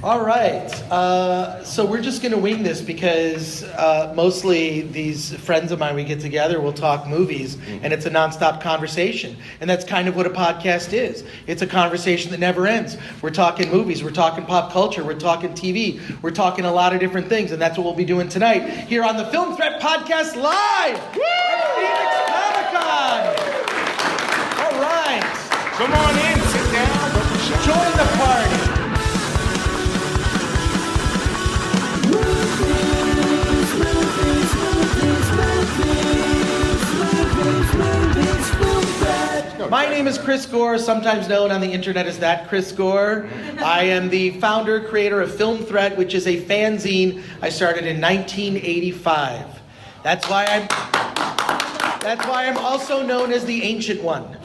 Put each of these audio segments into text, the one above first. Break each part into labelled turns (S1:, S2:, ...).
S1: All right, so we're just going to wing this because mostly these friends of mine, we get together, we'll talk movies, and it's a nonstop conversation. And that's kind of what a podcast is. It's a conversation that never ends. We're talking movies, we're talking pop culture, we're talking TV, we're talking a lot of different things, and that's what we'll be doing tonight here on the Film Threat Podcast live at Phoenix Comicon. All right.
S2: Come on in, sit down,
S1: Join the party. My name is Chris Gore, sometimes known on the internet as That Chris Gore. I am the founder, creator of Film Threat, which is a fanzine I started in 1985. That's why I'm also known as the Ancient One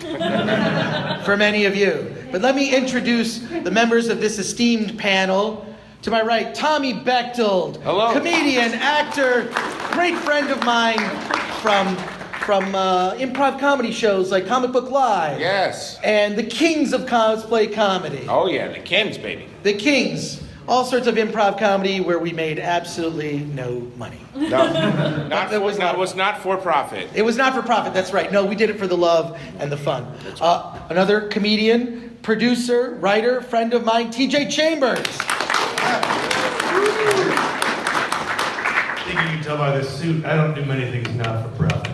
S1: for many of you. But let me introduce the members of this esteemed panel. To my right, Tommy Bechtold.
S2: Hello.
S1: Comedian, actor, great friend of mine from improv comedy shows like Comic Book Live.
S2: Yes.
S1: And the kings of cosplay comedy.
S2: Oh yeah, the Kings, baby.
S1: The kings. All sorts of improv comedy where we made absolutely no money.
S2: No, it was not for profit.
S1: It was not for profit, that's right. No, we did it for the love and the fun. Another comedian, producer, writer, friend of mine, TJ Chambers.
S3: I think you can tell by this suit, I don't do many things not for profit.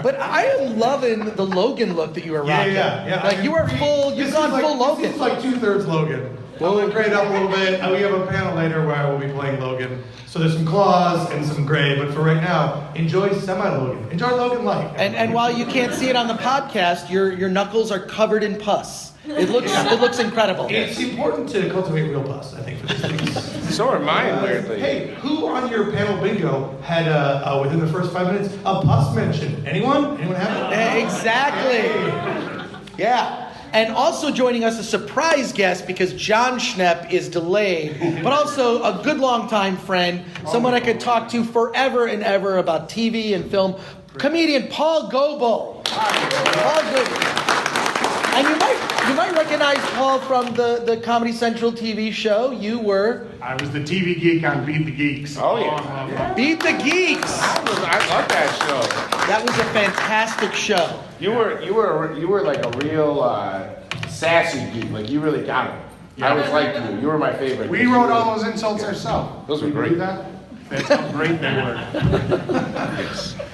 S1: But I am loving the Logan look that you are rocking.
S3: Yeah.
S1: Like you are full, you've gone full Logan.
S3: This is like 2/3 Logan. We'll grade up a little bit. We have a panel later where I will be playing Logan. So there's some claws and some gray, but for right now, enjoy semi-Logan. Enjoy Logan light.
S1: And while you can't see it on the podcast, your knuckles are covered in pus. It looks incredible.
S3: It's important to cultivate real pus, I think, for these things.
S2: So are mine, weirdly.
S3: Hey, who on your panel bingo had, within the first 5 minutes, a pus mention? Anyone? Anyone have it?
S1: Exactly. Yeah. And also joining us, a surprise guest, because Jon Schnepp is delayed, but also a good long-time friend, someone I could talk to forever and ever about TV and film, comedian Paul Goebel. Paul Goebel. And you might recognize Paul from the Comedy Central TV show.
S4: I was the TV geek on Beat the Geeks.
S2: Oh yeah.
S1: Beat the Geeks.
S2: I love that show.
S1: That was a fantastic show.
S2: You were like a real sassy geek. Like you really got it. I was like you. You were my favorite.
S4: We wrote all those insults ourselves.
S2: Those were
S4: Can you
S2: great.
S4: believe that? That's how great they were.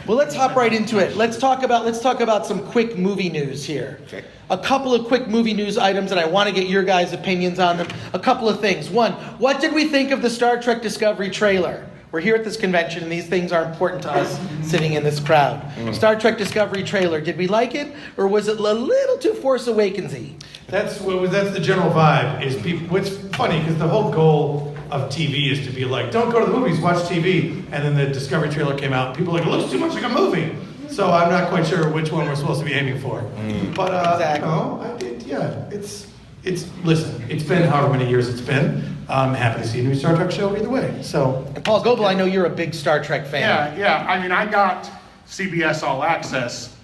S1: Well, let's hop right into it. Let's talk about some quick movie news here.
S2: Okay.
S1: A couple of quick movie news items, and I want to get your guys' opinions on them. A couple of things. One, what did we think of the Star Trek Discovery trailer? We're here at this convention, and these things are important to us sitting in this crowd. Star Trek Discovery trailer, did we like it, or was it a little too Force Awakens-y?
S3: That's the general vibe. Is people? It's funny because the whole goal of TV is to be like, don't go to the movies, watch TV. And then the Discovery trailer came out. People are like, it looks too much like a movie. So I'm not quite sure which one we're supposed to be aiming for. But
S1: Exactly.
S3: Listen, it's been however many years it's been. I'm happy to see a new Star Trek show either way. So,
S1: And Paul Goebel, I know you're a big Star Trek fan.
S4: Yeah. I mean, I got CBS All Access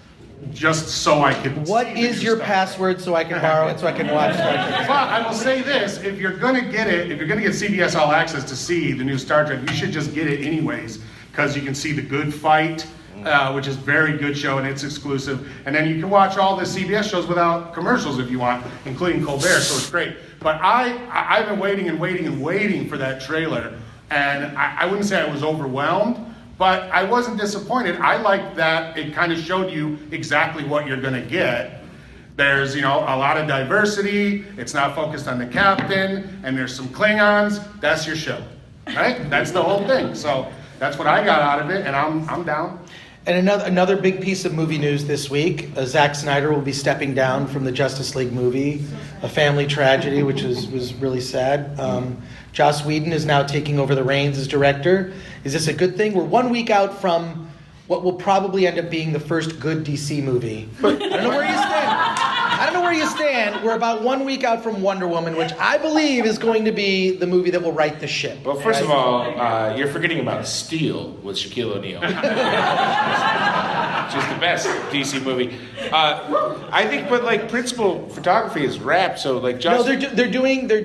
S4: just so I could.
S1: What
S4: see the
S1: is
S4: new
S1: your
S4: stuff.
S1: password so I can borrow it so I can watch Star Trek?
S4: But I will say this: if you're gonna get CBS All Access to see the new Star Trek, you should just get it anyways, because you can see The Good Fight, which is a very good show and it's exclusive, and then you can watch all the CBS shows without commercials if you want, including Colbert. So it's great. But I've been waiting for that trailer, and I wouldn't say I was overwhelmed. But I wasn't disappointed. I liked that it kind of showed you exactly what you're gonna get. There's, a lot of diversity. It's not focused on the captain, and there's some Klingons. That's your show, right? That's the whole thing. So that's what I got out of it, and I'm down.
S1: And another big piece of movie news this week, Zack Snyder will be stepping down from the Justice League movie, a family tragedy, which was really sad. Joss Whedon is now taking over the reins as director. Is this a good thing? We're 1 week out from what will probably end up being the first good DC movie. I don't know where you stand. We're about 1 week out from Wonder Woman, which I believe is going to be the movie that will right the ship.
S2: Well, first of all, you're forgetting about Steel with Shaquille O'Neal. just the best DC movie. I think, but like principal photography is wrapped, so like Joss.
S1: No, they're doing a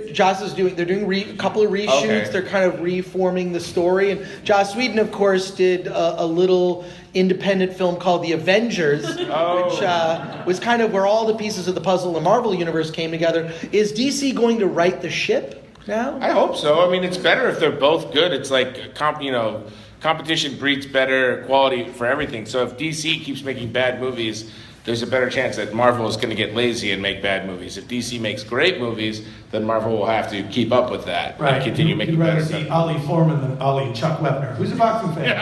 S1: couple of reshoots.
S2: Okay.
S1: They're kind of reforming the story, and Joss Whedon, of course, did a little independent film called The Avengers, which was kind of where all the pieces of the puzzle in the Marvel universe came together. Is DC going to right the ship now?
S2: I hope so. I mean, it's better if they're both good. It's like competition breeds better quality for everything. So if DC keeps making bad movies, there's a better chance that Marvel is going to get lazy and make bad movies. If DC makes great movies, then Marvel will have to keep up with that and continue making better
S3: You'd
S2: stuff.
S3: rather see Ali Foreman than Ali Chuck Wepner. Who's a boxing fan?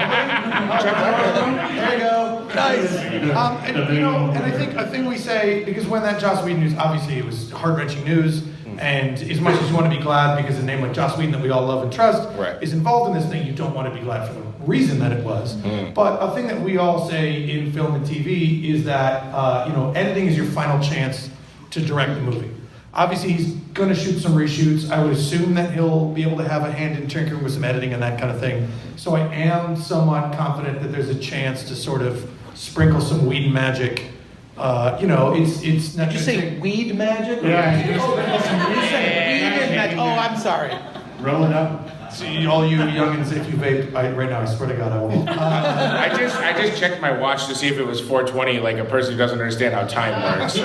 S3: There you go. Nice. And I think a thing we say, because when that Joss Whedon news, obviously it was heart-wrenching news, and as much as you want to be glad because a name like Joss Whedon that we all love and trust is involved in this thing, you don't want to be glad for the reason that it was. But a thing that we all say in film and TV is that editing is your final chance to direct the movie. Obviously, he's going to shoot some reshoots. I would assume that he'll be able to have a hand in tinkering with some editing and that kind of thing. So I am somewhat confident that there's a chance to sort of sprinkle some Whedon magic. It's not.
S1: Did you say weed magic?
S4: Yeah.
S1: You said weed magic. Oh, I'm sorry.
S4: Roll it up.
S3: See, all you youngins, if you vape, right now, I swear to God, I won't.
S2: I just checked my watch to see if it was 4:20, like a person who doesn't understand how time works.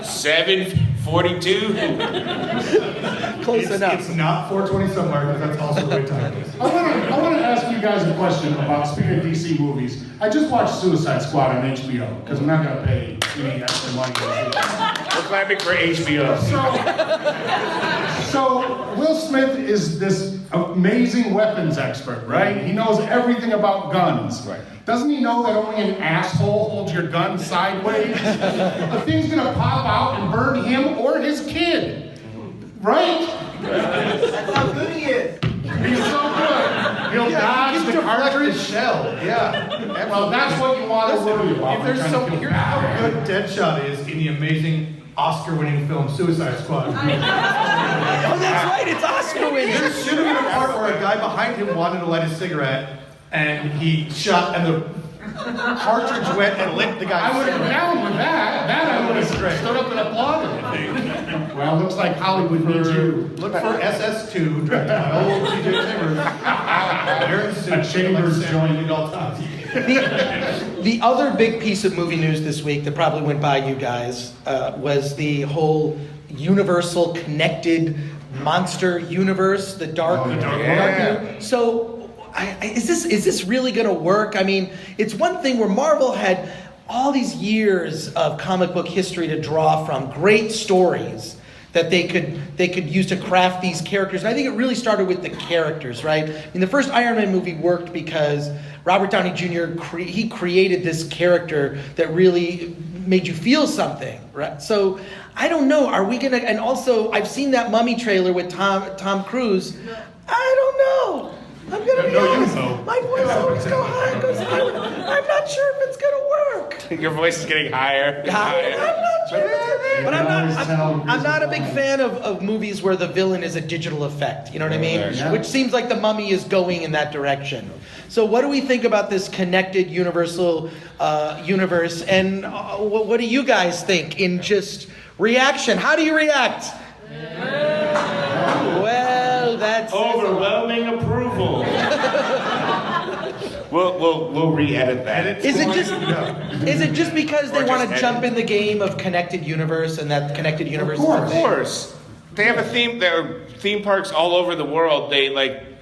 S2: 7:42.
S1: Close enough.
S3: It's not 4:20 somewhere, because that's also the right time.
S4: I want to ask you guys a question about, speaking of DC movies. I just watched Suicide Squad on HBO, because I'm not going to pay any extra money to see it.
S2: We're clapping for HBO.
S4: So Will Smith is this amazing weapons expert, right? He knows everything about guns.
S2: Right.
S4: Doesn't he know that only an asshole holds your gun sideways? The thing's gonna pop out and burn him or his kid, right?
S1: That's how good he is.
S4: He's so good. He'll dodge the cartridge.
S3: shell. Yeah.
S4: Well, that's what you want to worry about.
S3: If there's some, here's how good Deadshot is in the amazing Oscar-winning film Suicide Squad.
S1: Oh, that's right. It's Oscar winning.
S3: There should have been a part where a guy behind him wanted to light a cigarette, and he shot, and the cartridge went and lit the guy.
S4: I would have been down with that. That I would have
S3: Great.
S4: stood up and applauded. Well, looks like Hollywood needs you.
S3: Look for SS2, directed by old T.J. Chambers.
S4: A Chambers joint
S3: at all times.
S1: The other big piece of movie news this week that probably went by you guys was the whole Universal connected monster universe, the Dark Madonna. So, is this really going to work? I mean, it's one thing where Marvel had all these years of comic book history to draw from, great stories that they could use to craft these characters. And I think it really started with the characters, right? I mean, the first Iron Man movie worked because Robert Downey Jr. He created this character that really made you feel something, right? So I don't know. Are we gonna? And also, I've seen that Mummy trailer with Tom Cruise. I don't know. I'm gonna be honest. My voice always goes high. I'm not sure if it's gonna work.
S2: Your voice is getting higher.
S1: I'm not sure. But I'm not a big fan of movies where the villain is a digital effect. You know what I mean?
S2: Yeah.
S1: Which seems like the Mummy is going in that direction. So what do we think about this connected universal universe? And what do you guys think in just reaction? How do you react? Well, that's
S2: Overwhelming approval. We'll re-edit that.
S1: Is it just because they
S2: Or
S1: want
S2: just
S1: to jump in the game of connected universe and that connected universe?
S2: Of course. They have a theme. There are theme parks all over the world. They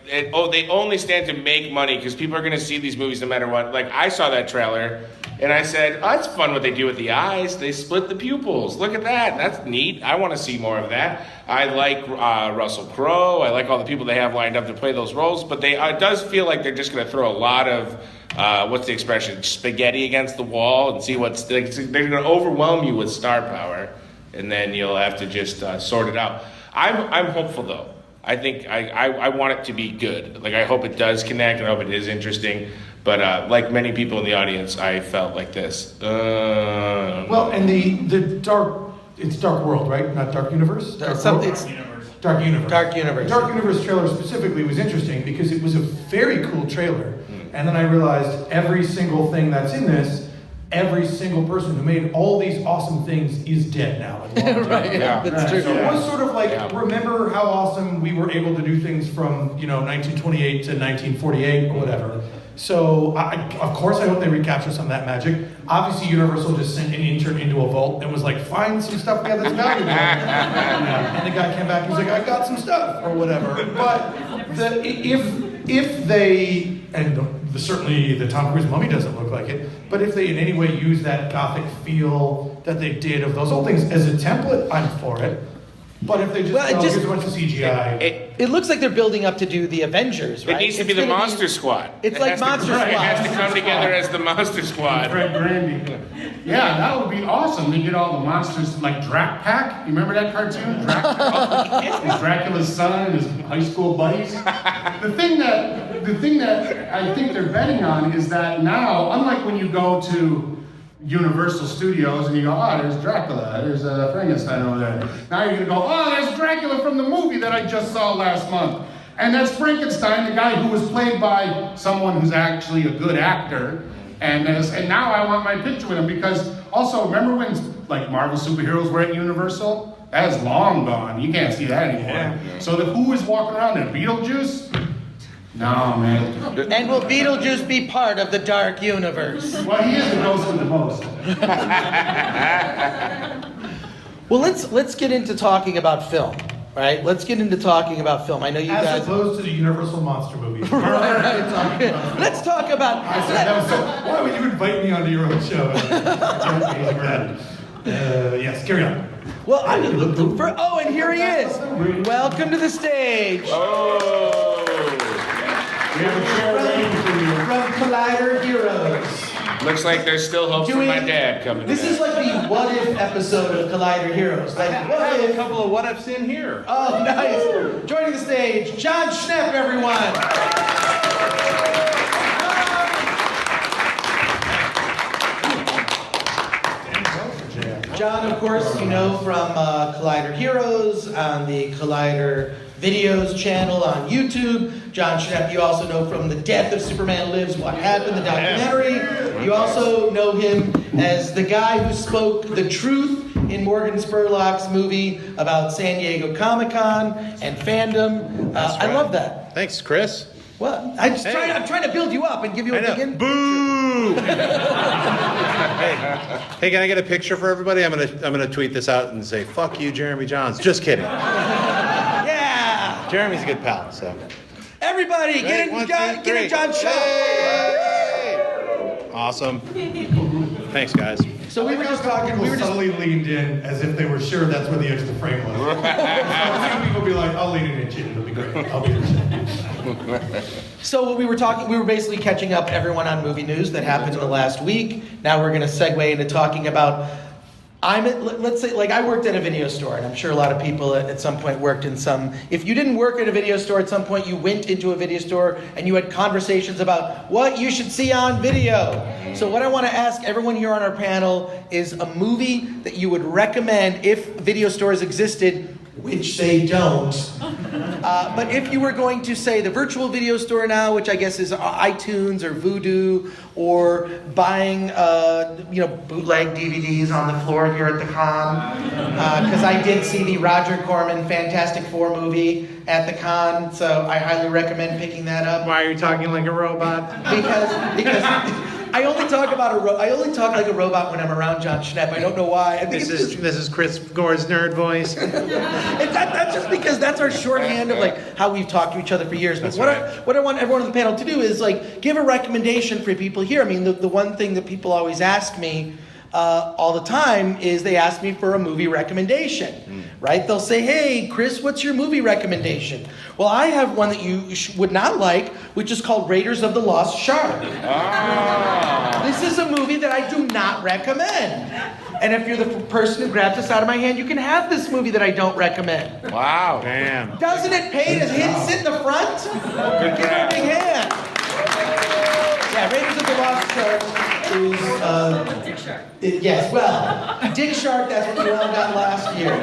S2: they only stand to make money because people are going to see these movies no matter what. Like, I saw that trailer and I said, oh, it's fun what they do with the eyes. They split the pupils. Look at that. That's neat. I want to see more of that. I like Russell Crowe. I like all the people they have lined up to play those roles. But it does feel like they're just going to throw a lot of, what's the expression, spaghetti against the wall and see what's, they're going to overwhelm you with star power. And then you'll have to just sort it out. I'm hopeful, though. I think I want it to be good. Like, I hope it does connect, and I hope it is interesting. But like many people in the audience, I felt like this.
S3: Well, and the it's Dark World, right? Not Dark Universe? Dark Universe.
S1: Dark Universe.
S3: Dark Universe trailer specifically was interesting because it was a very cool trailer And then I realized every single thing that's in this, every single person who made all these awesome things is dead now.
S1: Right, that's true.
S3: So it was sort of like, remember how awesome we were able to do things from, 1928 to 1948 or whatever. So, of course, I hope they recapture some of that magic. Obviously, Universal just sent an intern into a vault and was like, find some stuff we have that's valuable. And the guy came back and was like, I got some stuff, or whatever. But if they, and certainly the Tom Cruise mummy doesn't look like it, but if they in any way use that gothic feel that they did of those old things as a template, I'm for it. But if they just, here's a bunch of CGI.
S1: It looks like they're building up to do the Avengers, right?
S2: It needs to be the Monster Squad.
S1: It's like Monster Squad.
S2: It has to come together as the Monster Squad.
S4: Fred Brandy. Yeah, that would be awesome. They get all the monsters like Drac Pack. You remember that cartoon? Drac Pack? Dracula's son and his high school buddies. The thing that I think they're betting on is that now, unlike when you go to Universal Studios and you go, oh, there's Dracula, there's Frankenstein over there. Now you're gonna go, oh, there's Dracula from the movie that I just saw last month. And that's Frankenstein, the guy who was played by someone who's actually a good actor. And now I want my picture with him because also, remember when like Marvel superheroes were at Universal? That is long gone. You can't see that anymore. Yeah. So who is walking around there? Beetlejuice? No, man.
S1: And will Beetlejuice be part of the dark universe?
S4: Well, he is the ghost with the most.
S1: Well, let's get into talking about film, right? Let's get into talking about film. I know you guys.
S3: As opposed to the Universal monster movies.
S1: right. Let's talk about.
S3: Why would you invite me onto your own show? Yes, carry on.
S1: Well, and here he is. Welcome to the stage.
S2: Oh.
S4: We have a chair waiting for you.
S1: From Collider Heroes.
S2: Looks like there's still hope for my dad coming.
S1: This is like the what if episode of Collider Heroes. Like, what if?
S5: A couple of what ifs in here.
S1: Oh, nice. Joining the stage, Jon Schnepp, everyone. Jon, of course, you know from Collider Heroes on the Collider Videos channel on YouTube. Jon Schnepp, you also know from The Death of Superman Lives, What Happened, the documentary. You also know him as the guy who spoke the truth in Morgan Spurlock's movie about San Diego Comicon and fandom. I love that.
S5: Thanks, Chris.
S1: Well, I'm trying to build you up and give you a begin.
S5: Boo! hey, can I get a picture for everybody? I'm gonna tweet this out and say, "Fuck you, Jeremy Johns." Just kidding.
S1: Yeah.
S5: Jeremy's a good pal, so.
S1: Everybody, get in Jon Schnepp.
S5: Awesome. Thanks, guys.
S3: So we were just talking. We were subtly leaned in as if they were sure that's where the edge of the frame was. So people be like, "I'll lean in and it'll be great. I'll be there."
S1: So what we were basically catching up everyone on movie news that happened in the last week. Now we're going to segue into talking about. Let's say, like, I worked at a video store, and I'm sure a lot of people at some point worked in some. If you didn't work at a video store at some point, you went into a video store and you had conversations about what you should see on video. So what I want to ask everyone here on our panel is a movie that you would recommend if video stores existed, which they don't. But if you were going to say the virtual video store now, which I guess is iTunes or Vudu, or buying bootleg DVDs on the floor here at the con, because I did see the Roger Corman Fantastic Four movie at the con, so I highly recommend picking that up.
S5: Why are you talking like a robot?
S1: Because I only talk like a robot when I'm around Jon Schnepp. I don't know why. I think
S5: this is Chris Gore's nerd voice.
S1: That's just because that's our shorthand of like how we've talked to each other for years. But what I want everyone on the panel to do is like give a recommendation for people here. I mean, the one thing that people always ask me all the time is they ask me for a movie recommendation, right? They'll say, "Hey, Chris, what's your movie recommendation?" Well, I have one that you would not like, which is called Raiders of the Lost Shark. This is a movie that I do not recommend. And if you're the person who grabs this out of my hand, you can have this movie that I don't recommend.
S2: Wow.
S5: Damn.
S1: Doesn't it pay to sit in the front?
S2: Good
S1: Give her a big hand. Yeah, Raiders of the Lost Shark is... Dick Shark. Yes, well, Dick Shark, that's what we all got last year.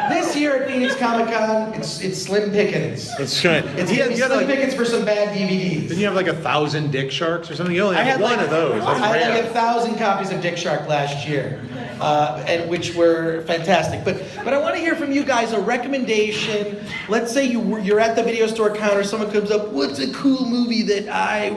S1: This year at Phoenix Comicon, it's slim pickings.
S5: It's right.
S1: It's gonna be slim pickings for some bad DVDs.
S5: Didn't you have like 1,000 Dick Sharks or something? You only had one of those. That's
S1: I had
S5: rare.
S1: like 1,000 copies of Dick Shark last year, and which were fantastic. But I want to hear from you guys a recommendation. Let's say you're at the video store counter. Someone comes up. What's a cool movie that I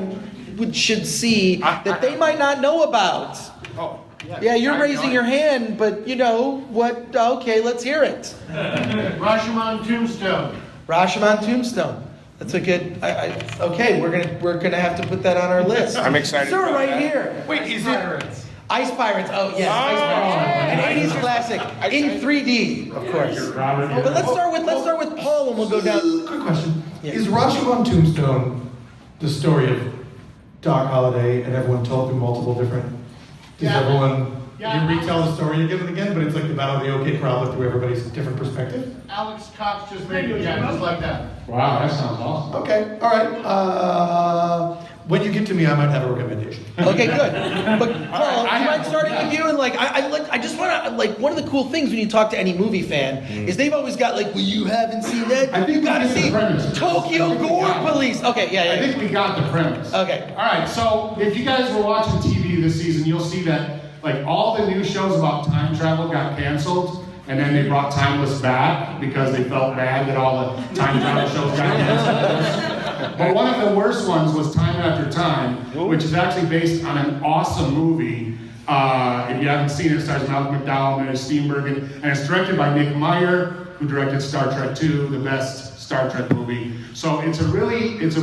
S1: should see that they might not know about?
S4: Oh,
S1: Yeah, you're raising your hand, but you know what? Okay, let's hear it.
S6: Rashomon Tombstone.
S1: Rashomon Tombstone. That's a good. Okay, we're gonna have to put that on our list.
S2: I'm excited
S1: Sir,
S2: about
S1: right
S2: that.
S1: here.
S3: Wait, is it?
S1: Ice Pirates. Oh yes, Ice Pirates. An '80s classic in 3D, of course. But let's start with Paul, and we'll go down.
S3: Quick question.
S1: Yeah.
S3: Is Rashomon Tombstone the story of Doc Holliday and everyone told through multiple different... Does everyone...
S6: Yeah.
S3: You retell the story again and again, but it's like the Battle of the OK Corral, but through everybody's different perspective?
S6: Alex Cox just made it. Yeah, just like that.
S7: Wow, that sounds awesome.
S3: Okay, all right. When you get to me, I might have a recommendation.
S1: Okay, good. But Paul, do you mind starting with you? And I just want to one of the cool things when you talk to any movie fan is they've always got well, you haven't seen that.
S7: I think
S1: You got to
S7: we get the
S1: see
S7: premise.
S1: Tokyo
S7: I think we
S1: Gore
S7: got it.
S1: Police. Okay, yeah.
S7: I think we got the premise.
S1: Okay.
S7: All right, so if you guys were watching TV this season, you'll see that like all the new shows about time travel got canceled, and then they brought Timeless back because they felt bad that all the time travel shows got canceled. But one of the worst ones was Time After Time, which is actually based on an awesome movie. If you haven't seen it, it stars Malcolm McDowell, Mary Steenburgen, and it's directed by Nick Meyer, who directed Star Trek II, the best Star Trek movie. So it's a really good, it's a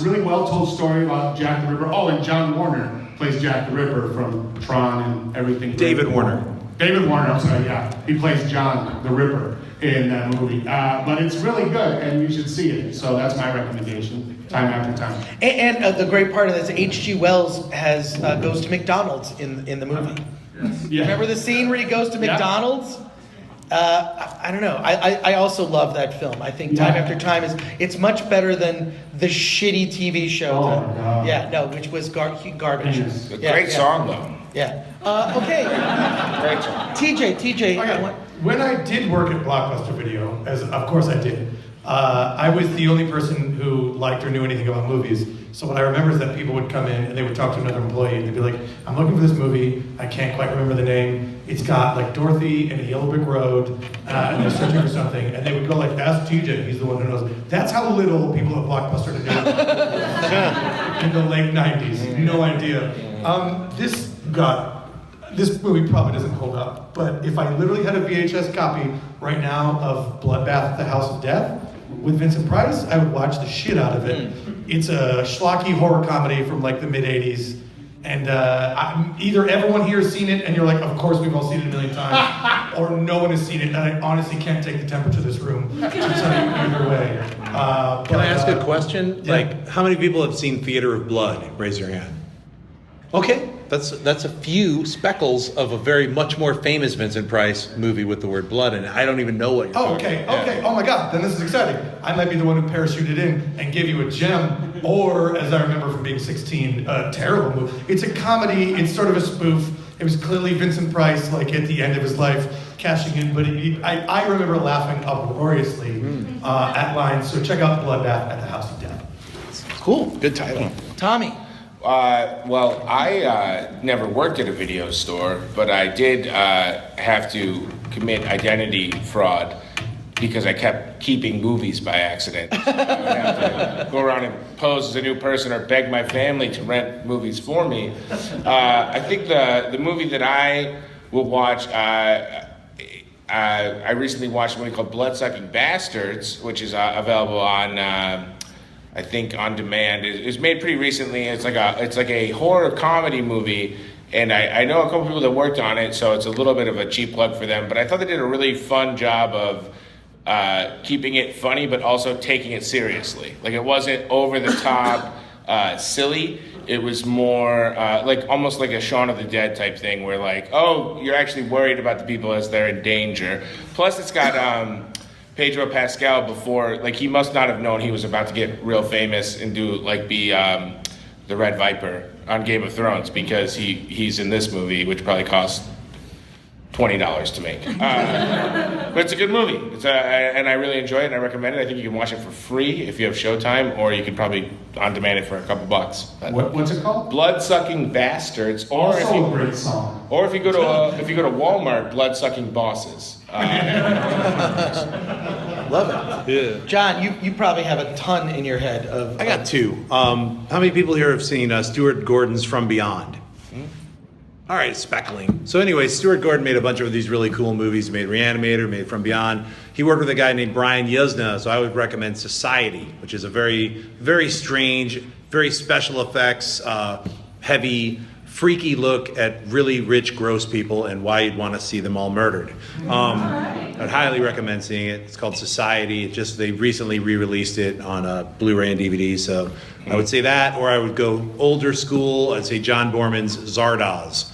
S7: really well told story about Jack the Ripper. Oh, and John Warner plays Jack the Ripper from Tron and everything.
S5: David Warner.
S7: David Warner, I'm sorry, yeah. He plays John the Ripper in that movie. But it's really good, and you should see it. So that's my recommendation, Time After Time.
S1: And the great part of this, H.G. Wells has goes to McDonald's in the movie.
S7: Yeah.
S1: Remember the scene where he goes to
S7: Yeah.
S1: McDonald's? I don't know. I also love that film. I think Time
S7: Yeah.
S1: After Time it's much better than the shitty TV show.
S7: Oh, my God.
S1: Yeah, no, which was garbage.
S7: Yes.
S2: A
S1: Yeah,
S2: great
S1: yeah.
S2: song, though.
S1: Yeah. Okay.
S2: Great song.
S1: TJ.
S3: Okay. When I did work at Blockbuster Video, as of course I did, I was the only person who liked or knew anything about movies. So what I remember is that people would come in and they would talk to another employee and they'd be like, I'm looking for this movie, I can't quite remember the name. It's got like Dorothy and a Yellow Brick Road, and they're searching for something. And they would go like, ask TJ, he's the one who knows. That's how little people at Blockbuster knew in the late 90s. No idea. This movie probably doesn't hold up, but if I literally had a VHS copy right now of Bloodbath at the House of Death with Vincent Price, I would watch the shit out of it. It's a schlocky horror comedy from like the mid-'80s, and either everyone here has seen it and you're like, of course we've all seen it a million times, or no one has seen it, and I honestly can't take the temperature of this room to tell you either way.
S5: Can I ask a question?
S3: yeah.
S5: Like, how many people have seen Theater of Blood? Raise your hand. Okay, that's a few speckles of a very much more famous Vincent Price movie with the word blood in it. I don't even know what you're
S3: Oh,
S5: talking
S3: okay,
S5: about.
S3: okay. Oh my God, then this is exciting. I might be the one who parachuted in and gave you a gem, or as I remember from being 16, a terrible movie. It's a comedy, it's sort of a spoof. It was clearly Vincent Price, like at the end of his life, cashing in, but I remember laughing uproariously at lines, so check out Bloodbath at the House of Death.
S1: Cool.
S5: Good title.
S1: Tommy.
S2: Well, I never worked at a video store, but I did have to commit identity fraud because I kept keeping movies by accident. So I would have to go around and pose as a new person or beg my family to rent movies for me. I think the movie that I will watch, I recently watched a movie called Bloodsucking Bastards, which is available on... I think on demand. It was made pretty recently. It's like a horror comedy movie, and I know a couple people that worked on it, so it's a little bit of a cheap plug for them. But I thought they did a really fun job of keeping it funny, but also taking it seriously. Like it wasn't over the top silly. It was more like almost like a Shaun of the Dead type thing, where like, oh, you're actually worried about the people as they're in danger. Plus, it's got. Pedro Pascal before, like he must not have known he was about to get real famous and be the Red Viper on Game of Thrones because he's in this movie, which probably cost $20 $20 to make. But it's a good movie. And I really enjoy it, and I recommend it. I think you can watch it for free if you have Showtime, or you can probably on demand it for a couple bucks.
S7: What's it called?
S2: Blood-Sucking Bastards, or if
S7: Also a
S2: you,
S7: great song.
S2: or if you go to Walmart, Blood-Sucking Bosses.
S1: Love it.
S5: Yeah.
S1: John, you probably have a ton in your head of.
S5: I got two. How many people here have seen Stuart Gordon's From Beyond? All right, speckling. So anyway, Stuart Gordon made a bunch of these really cool movies. He made Reanimator, made From Beyond. He worked with a guy named Brian Yuzna, so I would recommend Society, which is a very, very strange, very special effects, heavy, freaky look at really rich, gross people and why you'd want to see them all murdered. I'd highly recommend seeing it. It's called Society. They recently re-released it on Blu-ray and DVD, so I would say that, or I would go older school. I'd say John Borman's Zardoz.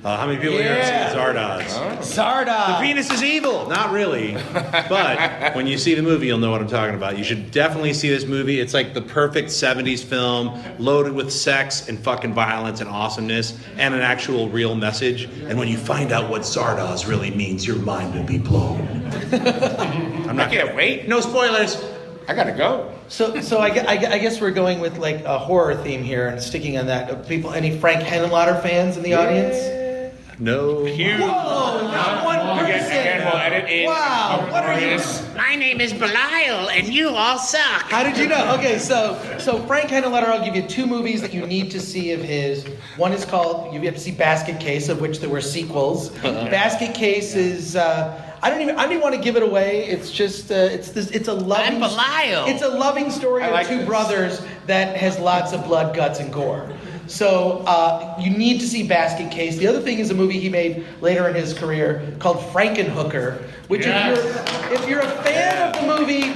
S5: How many people here have seen Zardoz?
S1: Zardoz.
S5: The penis is evil. Not really. But when you see the movie, you'll know what I'm talking about. You should definitely see this movie. It's like the perfect 70s film, loaded with sex and fucking violence and awesomeness and an actual real message. And when you find out what Zardoz really means, your mind will be blown.
S2: I can't wait.
S5: No spoilers.
S2: I gotta go.
S1: So I guess we're going with like a horror theme here and sticking on that. People, any Frank Henenlotter fans in the audience?
S5: No.
S2: Huge.
S1: Whoa, not one person.
S2: Again, we'll edit in.
S1: Wow, what are you?
S8: My name is Belial, and you all suck.
S1: How did you know? Okay, so Frank Henenlotter, I'll give you two movies that you need to see of his. One is called, you have to see Basket Case, of which there were sequels. Basket Case is, I don't even want to give it away. It's just, it's a loving.
S8: I'm Belial.
S1: It's a loving story of two brothers that has lots of blood, guts, and gore. So you need to see Basket Case. The other thing is a movie he made later in his career called Franken Hooker, which if you're a fan of the movie,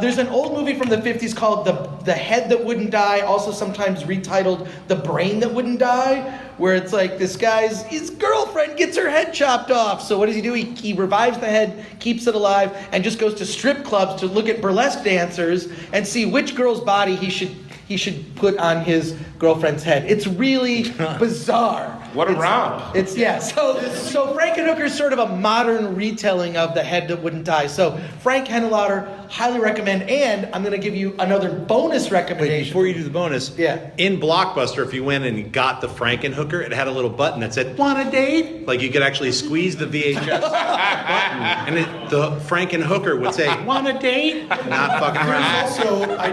S1: there's an old movie from the 50s called The Head That Wouldn't Die, also sometimes retitled The Brain That Wouldn't Die, where it's like his girlfriend gets her head chopped off. So what does he do? He revives the head, keeps it alive, and just goes to strip clubs to look at burlesque dancers and see which girl's body he should put on his girlfriend's head. It's really bizarre.
S2: What a romp.
S1: So Franken Hooker is sort of a modern retelling of The Head That Wouldn't Die. So Frank Henenlotter, highly recommend. And I'm going to give you another bonus recommendation.
S5: Wait, before you do the bonus,
S1: Yeah.
S5: in Blockbuster, if you went and got the Franken Hooker, it had a little button that said, "Want a date?" Like you could actually squeeze the VHS button, and the Franken Hooker would say, "Want a date?" Not fucking around.
S3: Also, I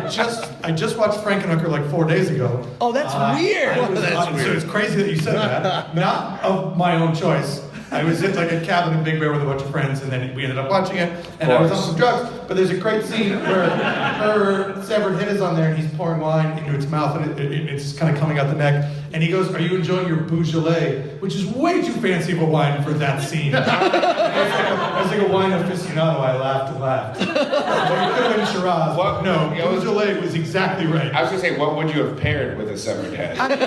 S3: just watched Franken Hooker like 4 days ago.
S1: Oh, that's weird.
S3: So it's crazy that you said that. Not of my own choice. I was in like a cabin in Big Bear with a bunch of friends, and then we ended up watching it. And I was on some drugs. But there's a great scene where her severed head is on there, and he's pouring wine into its mouth, and it's kind of coming out the neck. And he goes, "Are you enjoying your Beaujolais?" Which is way too fancy of a wine for that scene. I was like a wine aficionado. I laughed and laughed. Well, you could have been Shiraz.
S2: What?
S3: No, Beaujolais was exactly right.
S2: I was gonna say, what would you have paired with a severed head?
S3: Like a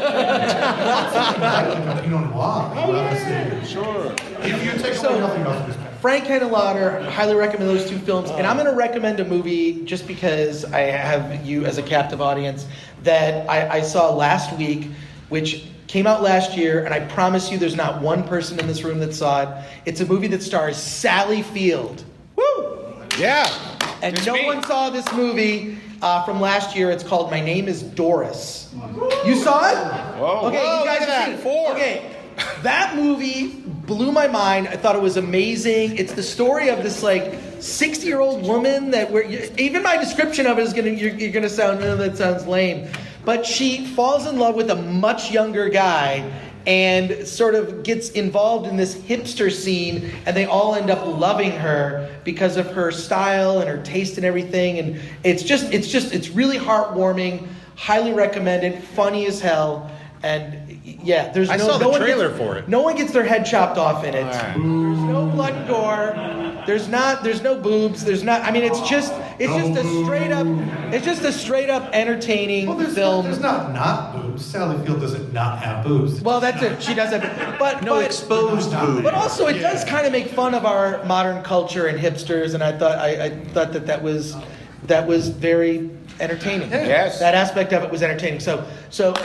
S3: Pinot Noir. Obviously.
S2: Sure.
S3: If you take away nothing else, it's bad.
S1: Frank Henenlotter, highly recommend those two films. And I'm going to recommend a movie just because I have you as a captive audience that I saw last week, which came out last year, and I promise you there's not one person in this room that saw it. It's a movie that stars Sally Field. Woo!
S5: Yeah.
S1: And
S2: It's
S1: no
S2: me.
S1: one saw this movie from last year. It's called My Name Is Doris. You saw it?
S2: Whoa.
S1: Okay,
S5: Whoa,
S1: you guys
S5: look at
S1: have
S5: that.
S1: seen it.
S5: 4.
S1: Okay, that movie blew my mind. I thought it was amazing. It's the story of this like 60-year-old woman that even my description of it is you're gonna sound, oh, that sounds lame. But she falls in love with a much younger guy and sort of gets involved in this hipster scene, and they all end up loving her because of her style and her taste and everything. And it's really heartwarming. Highly recommend it. Funny as hell. And yeah,
S5: I saw the trailer for it.
S1: No one gets their head chopped off in it.
S2: Right.
S1: There's no blood and gore. There's no boobs. I mean, it's just a straight up entertaining
S3: Well, there's
S1: film.
S3: not boobs. Sally Field doesn't not have boobs.
S1: Well, that's it. She does have, but
S5: No exposed boob.
S1: But also, it does kind of make fun of our modern culture and hipsters, and I thought that was very entertaining.
S2: Yes.
S1: That aspect of it was entertaining. So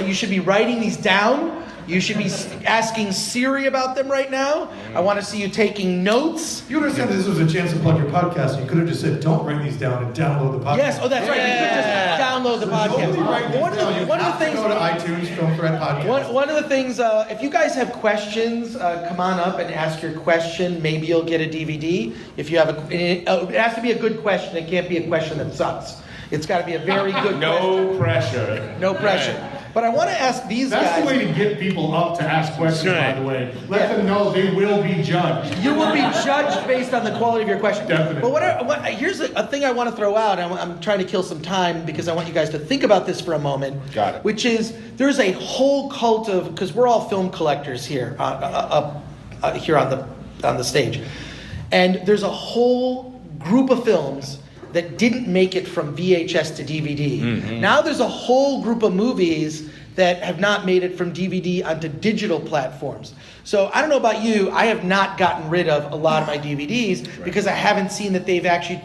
S1: you should be writing these down. You should be asking Siri about them right now. I want to see you taking notes.
S3: You understand that this was a chance to plug your podcast. You could have just said, don't write these down and download the podcast.
S1: Yes, that's right. You could just download the podcast. One of the things.
S3: Go to iTunes, Film Thread Podcast.
S1: One of the things, if you guys have questions, come on up and ask your question. Maybe you'll get a DVD. If you have it has to be a good question. It can't be a question that sucks. It's got to be a very good question.
S2: No pressure.
S1: No pressure. But I want to ask these guys.
S7: That's the way to get people up to ask questions, by the way. Let them know they will be judged.
S1: You will be judged based on the quality of your question.
S7: Definitely.
S1: But here's a thing I want to throw out. I'm trying to kill some time because I want you guys to think about this for a moment.
S2: Got it.
S1: Which is, there's a whole cult of, because we're all film collectors here, here on the stage, and there's a whole group of films that didn't make it from VHS to DVD. Mm-hmm. Now there's a whole group of movies that have not made it from DVD onto digital platforms. So I don't know about you, I have not gotten rid of a lot of my DVDs because I haven't seen that they've actually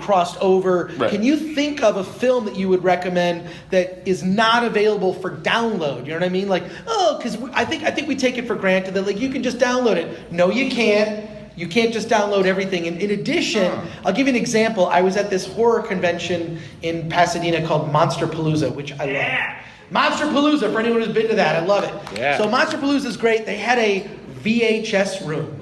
S1: crossed over.
S2: Right.
S1: Can you think of a film that you would recommend that is not available for download? You know what I mean? Like, because I think we take it for granted that you can just download it. No, you can't. You can't just download everything. And in addition, I'll give you an example. I was at this horror convention in Pasadena called Monsterpalooza, which I love. Monsterpalooza, for anyone who's been to that, I love it. Yeah. So Monsterpalooza is great. They had a VHS room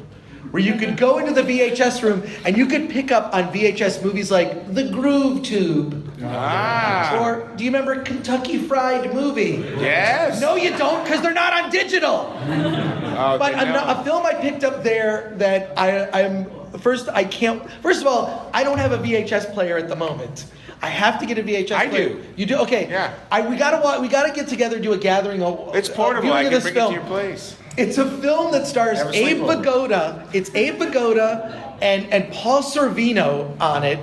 S1: where you could go into the VHS room and you could pick up on VHS movies like The Groove Tube. Or do you remember Kentucky Fried Movie?
S2: Yes.
S1: No, you don't, because they're not on digital. But a film I picked up there that First of all, I don't have a VHS player at the moment. I have to get a VHS player.
S2: I do.
S1: You do? Okay.
S2: Yeah.
S1: We gotta get together, do a gathering.
S2: It's portable. I can bring it to your place.
S1: It's a film that stars Abe Vigoda. It's Abe Vigoda and Paul Sorvino on it.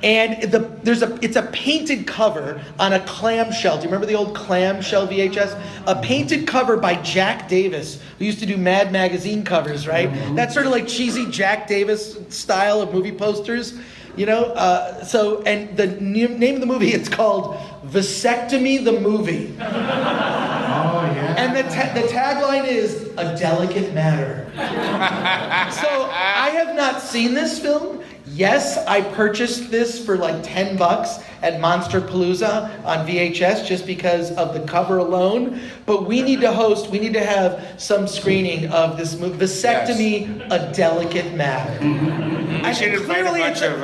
S1: And it's a painted cover on a clamshell. Do you remember the old clamshell VHS? A painted cover by Jack Davis, who used to do Mad Magazine covers, right? That's sort of like cheesy Jack Davis style of movie posters, and the name of the movie, it's called Vasectomy the Movie.
S6: Oh, yeah.
S1: And the tagline is a delicate matter. So I have not seen this film. Yes, I purchased this for like $10 at Monsterpalooza on VHS just because of the cover alone. But we need to have some screening of this movie, Vasectomy, a Delicate Matter.
S2: We should invite a bunch of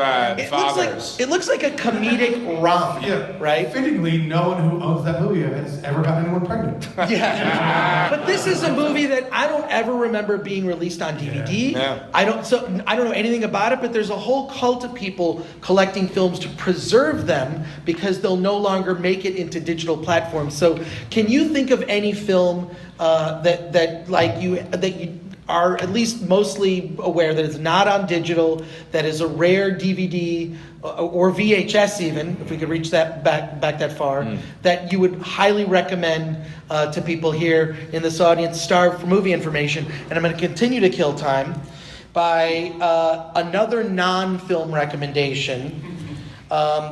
S2: fathers.
S1: It looks like a comedic romp, right?
S3: Fittingly, no one who owns that movie has ever gotten anyone pregnant.
S1: Yeah. But this is a movie that I don't ever remember being released on DVD.
S2: Yeah.
S1: I don't know anything about it, but there's a whole cult of people collecting films to preserve them because they'll no longer make it into digital platforms. So can you think of any film that you are at least mostly aware that it's not on digital, that is a rare DVD or VHS even, if we could reach that back that far, that you would highly recommend to people here in this audience, starved for movie information? And I'm going to continue to kill time by another non-film recommendation.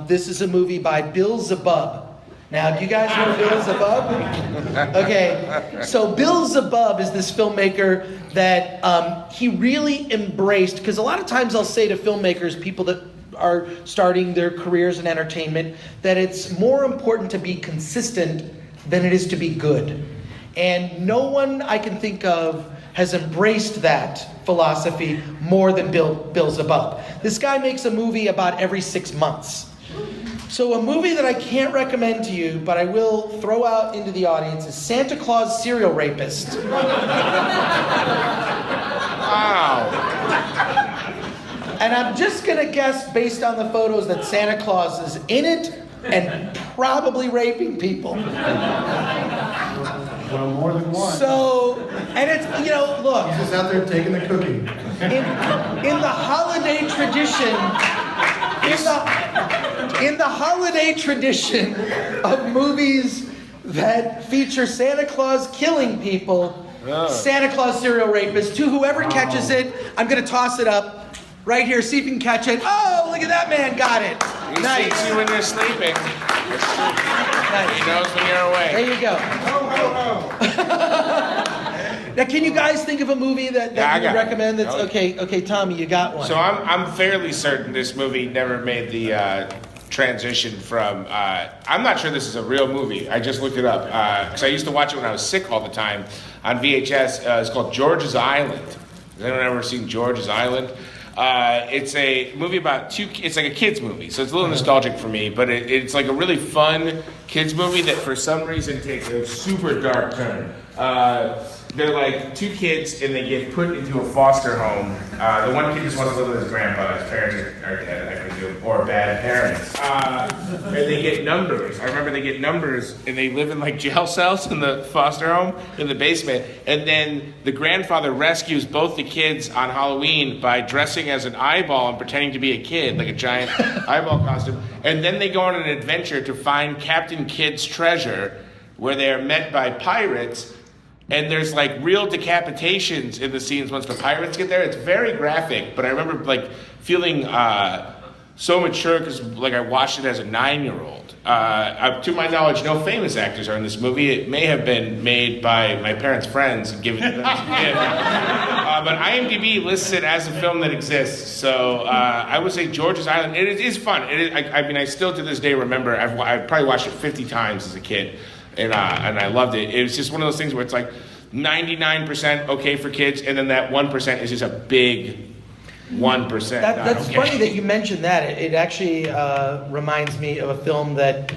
S1: This is a movie by Bill Zebub. Now, do you guys know Bill Zebub? Okay, so Bill Zebub is this filmmaker that he really embraced, because a lot of times I'll say to filmmakers, people that are starting their careers in entertainment, that it's more important to be consistent than it is to be good. And no one I can think of has embraced that philosophy more than Bill Zebub. This guy makes a movie about every 6 months. So a movie that I can't recommend to you, but I will throw out into the audience, is Santa Claus Serial Rapist.
S2: Wow.
S1: And I'm just going to guess, based on the photos, that Santa Claus is in it and probably raping people.
S7: Well, more than one.
S1: So, and it's, look.
S3: He's just out there taking the cookie.
S1: In the holiday tradition, in the holiday tradition of movies that feature Santa Claus killing people, Santa Claus Serial Rapist, to whoever catches it, I'm going to toss it up right here, see if you can catch it. Oh, look at that man, got it.
S2: He
S1: Nice.
S2: sees you when you're sleeping.
S1: Nice.
S2: He knows when you're awake.
S1: There you go. Now, can you guys think of a movie that
S2: Yeah, I
S1: you would
S2: got it.
S1: recommend? That's
S2: Oh.
S1: okay. Tommy, you got one.
S2: So I'm fairly certain this movie never made the transition from. I'm not sure this is a real movie. I just looked it up because I used to watch it when I was sick all the time on VHS. It's called George's Island. Has anyone ever seen George's Island? It's a movie about it's like a kids movie, so it's a little nostalgic for me, but it's like a really fun kids movie that for some reason takes a super dark turn. They're like two kids and they get put into a foster home. The one kid just wants to live with his grandpa. His parents are dead, I presume, or bad parents. And they get numbers. I remember they get numbers and they live in like jail cells in the foster home in the basement. And then the grandfather rescues both the kids on Halloween by dressing as an eyeball and pretending to be a kid, like a giant eyeball costume. And then they go on an adventure to find Captain Kidd's treasure, where they are met by pirates. And there's like real decapitations in the scenes once the pirates get there. It's very graphic, but I remember like feeling so mature because like I watched it as a 9-year-old. To my knowledge, no famous actors are in this movie. It may have been made by my parents' friends and given to them as a gift. But IMDb lists it as a film that exists. So I would say George's Island. It is fun. I mean, I still to this day remember. I've probably watched it 50 times as a kid. And I loved it. It was just one of those things where it's like 99% okay for kids, and then that 1% is just a big 1%.
S1: That's
S2: okay.
S1: funny that you mentioned that. It actually reminds me of a film that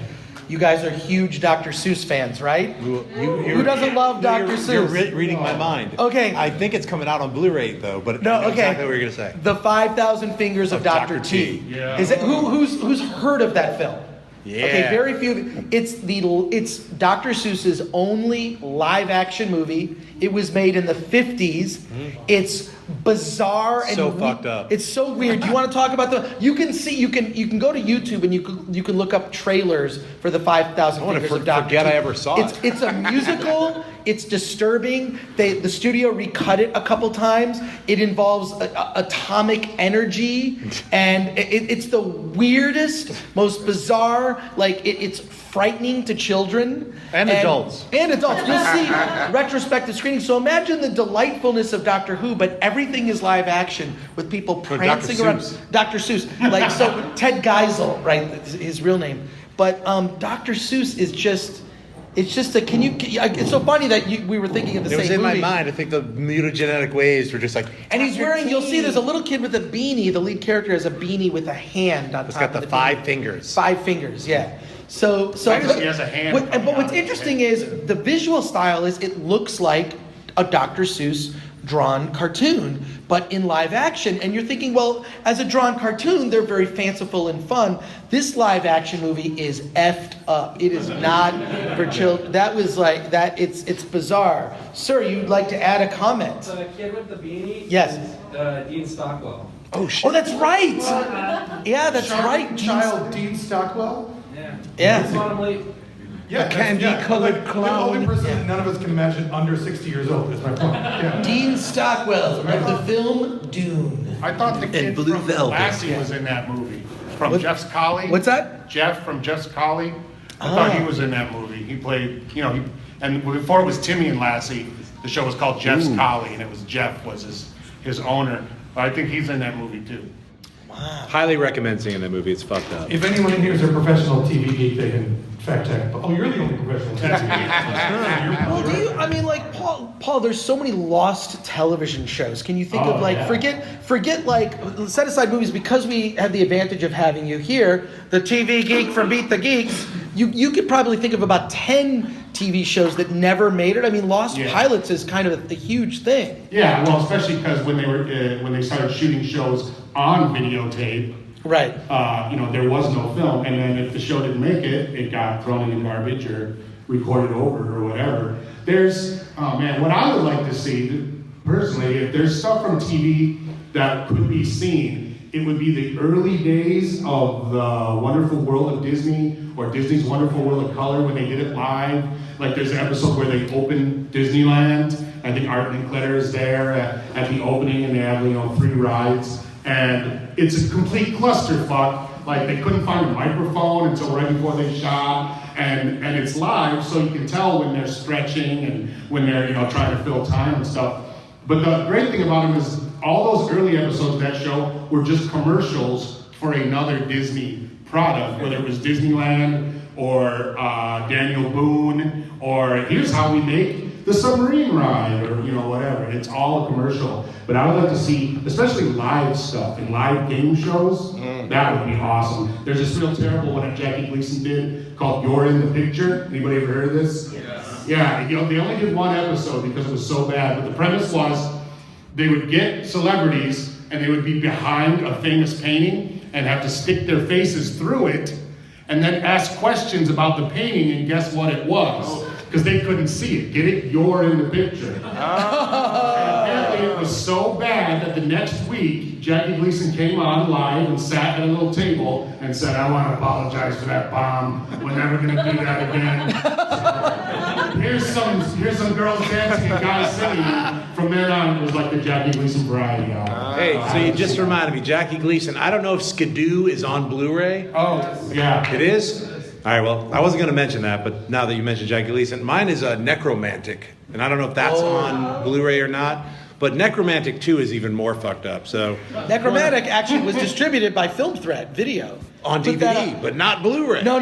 S1: you guys are huge Dr. Seuss fans, right? Who doesn't love Dr. Seuss?
S5: You're reading my mind.
S1: Okay.
S5: I think it's coming out on Blu-ray though, but
S1: No,
S5: I know
S1: okay.
S5: exactly what you're gonna say.
S1: The 5,000 Fingers of Dr. T.
S7: Yeah.
S1: Is it who's heard of that film?
S5: Yeah.
S1: Okay, very few. It's Dr. Seuss's only live action movie. It was made in the 50s. It's bizarre and
S5: So fucked up.
S1: It's so weird. Do you want to talk about the? You can go to YouTube and you can look up trailers for the 5,000
S5: I wanna
S1: Fingers of Dr.
S5: forget
S1: T.
S5: I ever saw it.
S1: It's a musical. It's disturbing. The studio recut it a couple times. It involves atomic energy, and it's the weirdest, most bizarre. Like it's frightening to children
S5: And adults.
S1: And adults. You'll see retrospective screenings. So imagine the delightfulness of Doctor Who, but everything is live action with people prancing around. Dr. Seuss. Like so, Ted Geisel, right? His real name. But Dr. Seuss is just. It's just a. It's so funny that we were thinking of the same movie.
S5: It was in my mind. I think the mutagenetic waves were just like.
S1: And he's wearing. You'll see. There's a little kid with a beanie. The lead character has a beanie with a hand on
S5: It's
S1: top.
S5: got the
S1: of
S5: 5
S1: beanie.
S5: fingers.
S1: 5 fingers. Yeah. So.
S4: I just see he has a hand
S1: But
S4: coming
S1: what's
S4: out.
S1: interesting is the visual style is it looks like a Dr. Seuss drawn cartoon, but in live action. And you're thinking, well, as a drawn cartoon, they're very fanciful and fun. This live action movie is effed up. It is not for children. That was like that. It's bizarre. Sir, you'd like to add a comment?
S9: The kid with the beanie.
S1: Yes.
S9: Is, Dean Stockwell.
S5: Oh shit!
S1: Oh, that's right. Yeah, that's right.
S3: Child Dean Stockwell?
S9: Yeah.
S1: Yeah.
S9: Saw him late.
S3: Yeah,
S5: candy-colored
S3: like,
S5: clown.
S3: The only person that none of us can imagine under 60 years old is my point. Yeah.
S1: Dean Stockwell of the film Dune.
S4: I thought the kid
S1: Blue
S4: from
S1: Velvet.
S4: Lassie was in that movie. From
S1: What-
S4: Jeff's Collie.
S1: What's that?
S4: Jeff from Jeff's Collie. I thought he was in that movie. He played, and before it was Timmy and Lassie, the show was called Jeff's Collie, and it was Jeff was his owner. But I think he's in that movie too.
S5: Highly recommend seeing that movie. It's fucked up.
S3: If anyone in here is a professional TV geek, they can fact check. Oh, you're the only professional TV geek.
S1: Well, do you? I mean, like Paul. There's so many lost television shows. Can you think of forget like set aside movies because we have the advantage of having you here, the TV geek from Beat the Geeks. You could probably think of about 10 TV shows that never made it. I mean, Lost Pilots is kind of a huge thing.
S4: Yeah, well, especially because when they started shooting shows on videotape,
S1: Right.
S4: There was no film, and then if the show didn't make it, it got thrown in the garbage or recorded over or whatever. What I would like to see, personally, if there's stuff from TV that could be seen, it would be the early days of the Wonderful World of Disney, or Disney's Wonderful World of Color, when they did it live. Like there's an episode where they open Disneyland. I think Art Linkletter is there at the opening, and they have 3 rides. And it's a complete clusterfuck
S7: like they couldn't find a microphone until right before they shot, and it's live, so you can tell when they're stretching and when they're trying to fill time and stuff. But the great thing about them is all those early episodes of that show were just commercials for another Disney product, whether it was Disneyland or Daniel Boone, or here's how we make the submarine ride, or whatever. It's all a commercial. But I would like to see, especially live stuff and live game shows. That would be awesome. There's this real terrible one that Jackie Gleason did called "You're in the Picture." Anybody ever heard of this? Yes. Yeah. They only did one episode because it was so bad. But the premise was they would get celebrities and they would be behind a famous painting and have to stick their faces through it, and then ask questions about the painting and guess what it was. Because they couldn't see it. Get it? You're in the picture. And apparently it was so bad that the next week, Jackie Gleason came on live and sat at a little table and said, "I want to apologize for that bomb. We're never going to do that again." Here's some girls dancing and guys singing. From there on, it was like the Jackie Gleason variety hour.
S5: Hey, so you just reminded me, Jackie Gleason. I don't know if Skidoo is on Blu-ray.
S7: Oh, yeah.
S5: It is? All right, well, I wasn't going to mention that, but now that you mentioned Jackie Gleason, mine is Necromantic. And I don't know if that's on Blu-ray or not, but Necromantic 2 is even more fucked up. So
S1: Necromantic actually was distributed by Film Threat Video.
S5: On DVD, but not Blu-ray.
S1: No,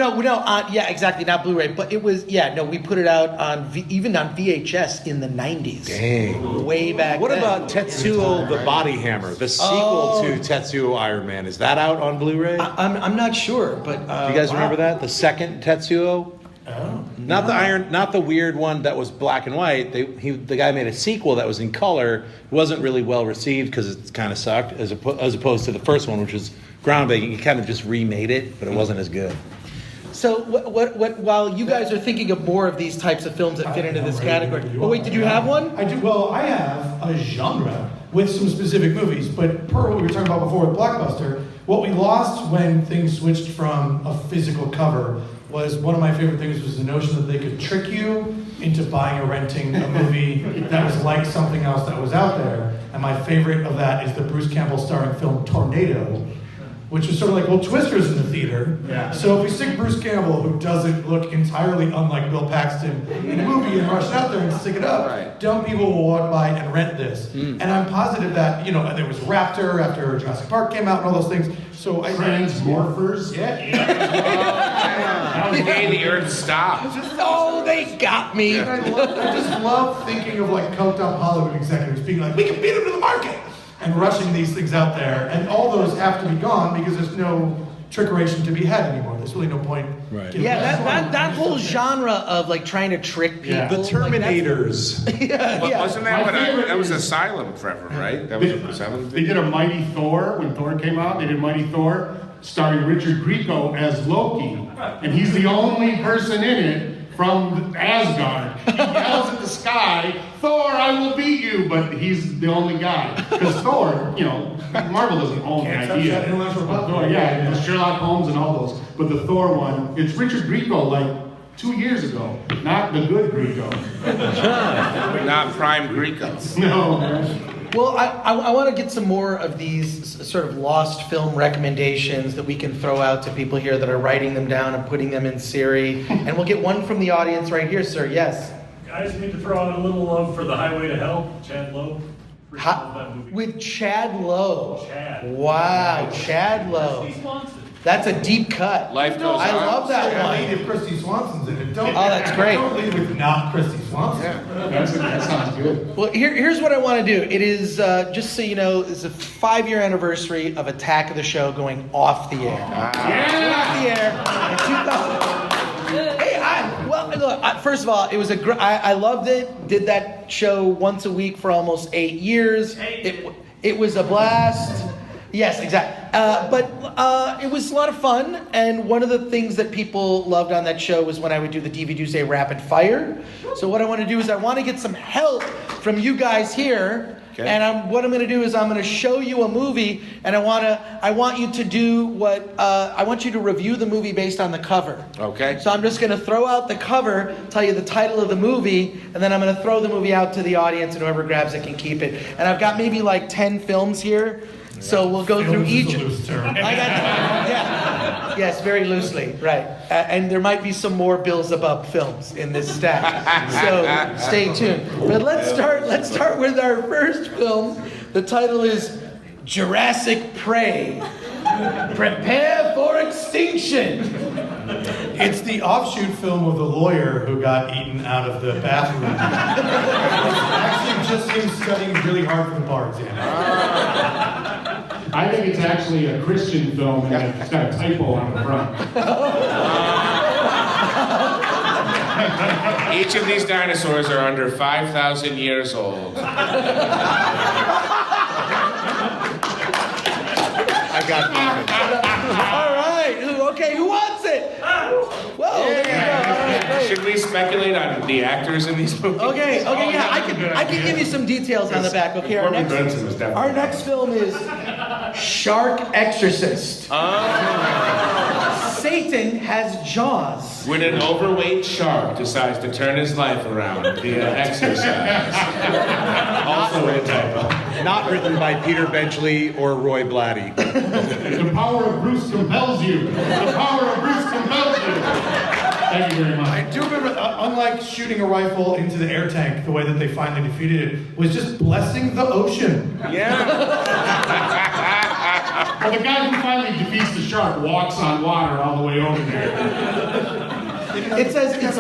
S1: yeah, exactly, not Blu-ray. But it was, we put it out on even on VHS in the 90s.
S5: Dang.
S1: Way back
S5: What
S1: then.
S5: about Tetsuo the Body Hammer, the sequel to Tetsuo Iron Man? Is that out on Blu-ray?
S1: I'm not sure, but...
S5: Do you guys remember that? The second Tetsuo?
S1: Oh.
S5: Not the weird one that was black and white. The guy made a sequel that was in color. It wasn't really well received because it kind of sucked, as opposed to the first one, which was groundbreaking. He kind of just remade it, but it wasn't as good.
S1: So what while you guys are thinking of more of these types of films that fit into this category. Oh wait, did you have one?
S3: I do. Well, I have a genre with some specific movies, but per what we were talking about before with Blockbuster, what we lost when things switched from a physical cover was one of my favorite things was the notion that they could trick you into buying or renting a movie that was like something else that was out there. And my favorite of that is the Bruce Campbell starring film Tornado, which was sort of like, well, Twister's in the theater. Yeah. So if we stick Bruce Campbell, who doesn't look entirely unlike Bill Paxton, in a movie and rush it out there and stick it up, dumb people will walk by and rent this. And I'm positive that, there was Raptor after Jurassic Park came out and all those things. So
S7: Transmorphers?
S2: That was the day the Earth stopped.
S1: They got me.
S3: And I just love thinking of like coked up Hollywood executives being like, we can beat them to the market! And rushing these things out there. And all those have to be gone because there's no trickeration to be had anymore. There's really no point.
S5: Right.
S1: Yeah, that whole genre of like trying to trick people.
S5: The Terminators.
S2: Wasn't that that was Asylum forever, right? That was Asylum.
S7: They did a Mighty Thor when Thor came out. They did Mighty Thor starring Richard Grieco as Loki. And he's the only person in it from Asgard. He yells at the sky, "Thor, I will beat you," but he's the only guy. Because Thor, Marvel doesn't own the idea. Thor, yeah, Sherlock Holmes and all those. But the Thor one, it's Richard Grieco like 2 years ago, not the good Grieco.
S2: Not Prime Grieco.
S7: No.
S1: Well, I want to get some more of these sort of lost film recommendations that we can throw out to people here that are writing them down and putting them in Siri. And we'll get one from the audience right here, sir. Yes.
S10: I just need to throw out a little love for The Highway to Hell, Chad Lowe.
S1: With Chad Lowe.
S10: Chad.
S1: Wow, Chad Lowe. That's a deep cut.
S2: Life goes on.
S1: I love that
S3: I
S1: one.
S3: if Christy Swanson's in it. Don't,
S1: that's great.
S3: Don't leave with not Christy Swanson.
S7: That sounds good.
S1: Well, here's what I want to do. It is, just so you know, it's a 5-year anniversary of Attack of the Show going off the air. Off the air in 2000. Hey, look, first of all, it was I loved it. Did that show once a week for almost 8 years. It was a blast. Yes, exactly. But it was a lot of fun, and one of the things that people loved on that show was when I would do the DVD-Duesday Rapid Fire. So what I want to do is I want to get some help from you guys here. Okay. And what I'm going to do is I'm going to show you a movie, and I want you to do what I want you to review the movie based on the cover.
S2: Okay.
S1: So I'm just going to throw out the cover, tell you the title of the movie, and then I'm going to throw the movie out to the audience, and whoever grabs it can keep it. And I've got maybe like 10 films here. So we'll go through
S3: Films is
S1: each.
S3: a loose term.
S1: I got yeah. Yes, very loosely, right. And there might be some more Bill Zebub films in this stack. So stay tuned. But let's start with our first film. The title is Jurassic Prey. Prepare for extinction.
S3: It's the offshoot film of the lawyer who got eaten out of the bathroom. Actually, just him studying really hard for the bar exam.
S7: I think it's actually a Christian film and it's got a typo on the front.
S2: Each of these dinosaurs are under 5,000 years old.
S5: I got
S1: All right. Okay, who wants it? Whoa, there you go. All right, great.
S2: Should we speculate on the actors in these movies?
S1: Okay, yeah, I can give you some details on the back. Okay, our
S2: Corbin Burnson was definitely
S1: our next film is Shark Exorcist. Satan has jaws.
S2: When an overweight shark decides to turn his life around via exercise. Also a typo.
S5: Not written by Peter Benchley or Roy Blatty.
S7: The power of Bruce compels you. The power of Bruce compels you. Thank you very much.
S3: I do remember, unlike shooting a rifle into the air tank, the way that they finally defeated it was just blessing the ocean.
S2: Yeah.
S7: Well, the guy who finally defeats the shark walks on water all the way over there.
S1: It says it's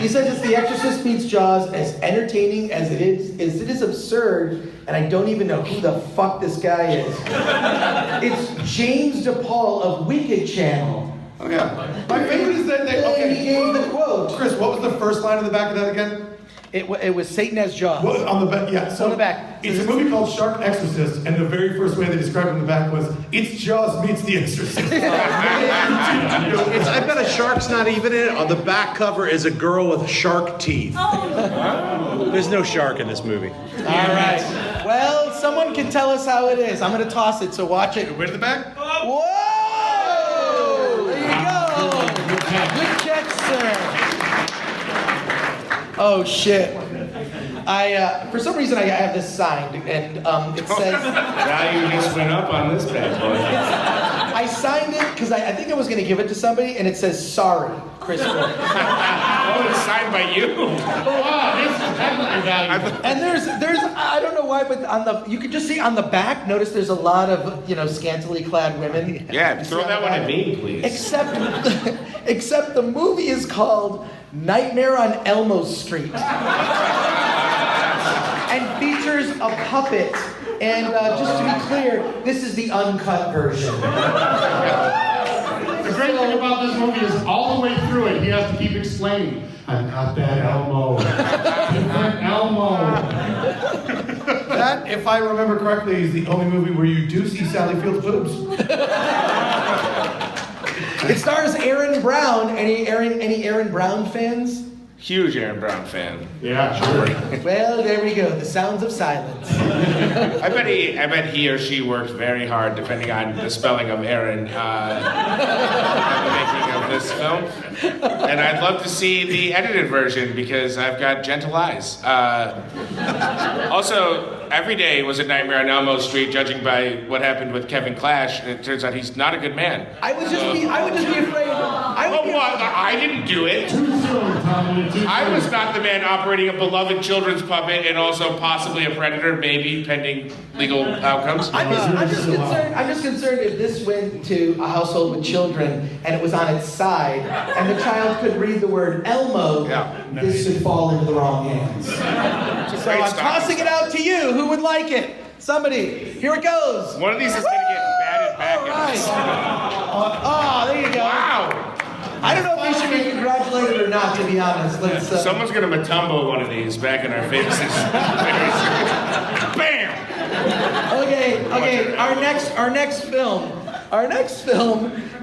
S1: he says it's The Exorcist meets Jaws, as entertaining as it is absurd, and I don't even know who the fuck this guy is. It's James DePaul of Wicked Channel.
S3: Oh yeah. My favorite is that they. Okay.
S1: He gave the quote.
S3: Chris, what was the first line on the back of that again?
S1: It was Satan has jaws.
S3: Well, on the back, yeah. So
S1: on the back.
S3: It's a movie called Shark Exorcist, and the very first way they described it in the back was, "It's Jaws meets The Exorcist."
S5: I bet a shark's not even in it. On the back cover is a girl with shark teeth. There's no shark in this movie.
S1: All right. Well, someone can tell us how it is. I'm going to toss it, so watch it.
S3: Where's the back?
S1: Whoa! There you go. Good check, sir. Oh shit! For some reason I have this signed, and it says.
S2: Value just went up on this bad boy.
S1: I signed it because I think I was going to give it to somebody, and it says "Sorry, Chris Gordon."
S2: Oh, it's signed by you.
S7: Oh, this is definitely valuable.
S1: And there's I don't know why, but you can just see on the back. Notice there's a lot of scantily clad women.
S2: Yeah, throw that one at me, please.
S1: Except the movie is called Nightmare on Elm Street, and features a puppet. And just to be clear, this is the uncut version.
S7: The great thing about this movie is all the way through it, he has to keep explaining, I'm not that Elmo. Different Elmo.
S3: That, if I remember correctly, is the only movie where you do see Sally Field's boobs.
S1: It stars Aaron Brown. Any Aaron Brown fans?
S2: Huge Aaron Brown fan.
S7: Yeah, sure.
S1: Well, there we go. The sounds of silence.
S2: I bet he or she worked very hard, depending on the spelling of Aaron, on the making of this film. And I'd love to see the edited version because I've got gentle eyes. Also, every day was a nightmare on Elmo Street, judging by what happened with Kevin Clash. And it turns out he's not a good man.
S1: I would just be afraid.
S2: I didn't do it.
S7: Too soon, Tommy.
S2: I was not the man operating a beloved children's puppet and also possibly a predator, maybe pending legal outcomes.
S1: I'm just concerned if this went to a household with children and it was on its side and the child could read the word Elmo, this could fall into the wrong hands. So I'm tossing it out to you. Who would like it? Somebody. Here it goes.
S2: One of these is going to get batted back.
S1: Oh, there you go.
S2: Wow.
S1: I don't know if we should be congratulated or not, to be honest. Let's.
S2: Someone's gonna Matumbo one of these back in our faces. Bam!
S1: Okay. Our next film.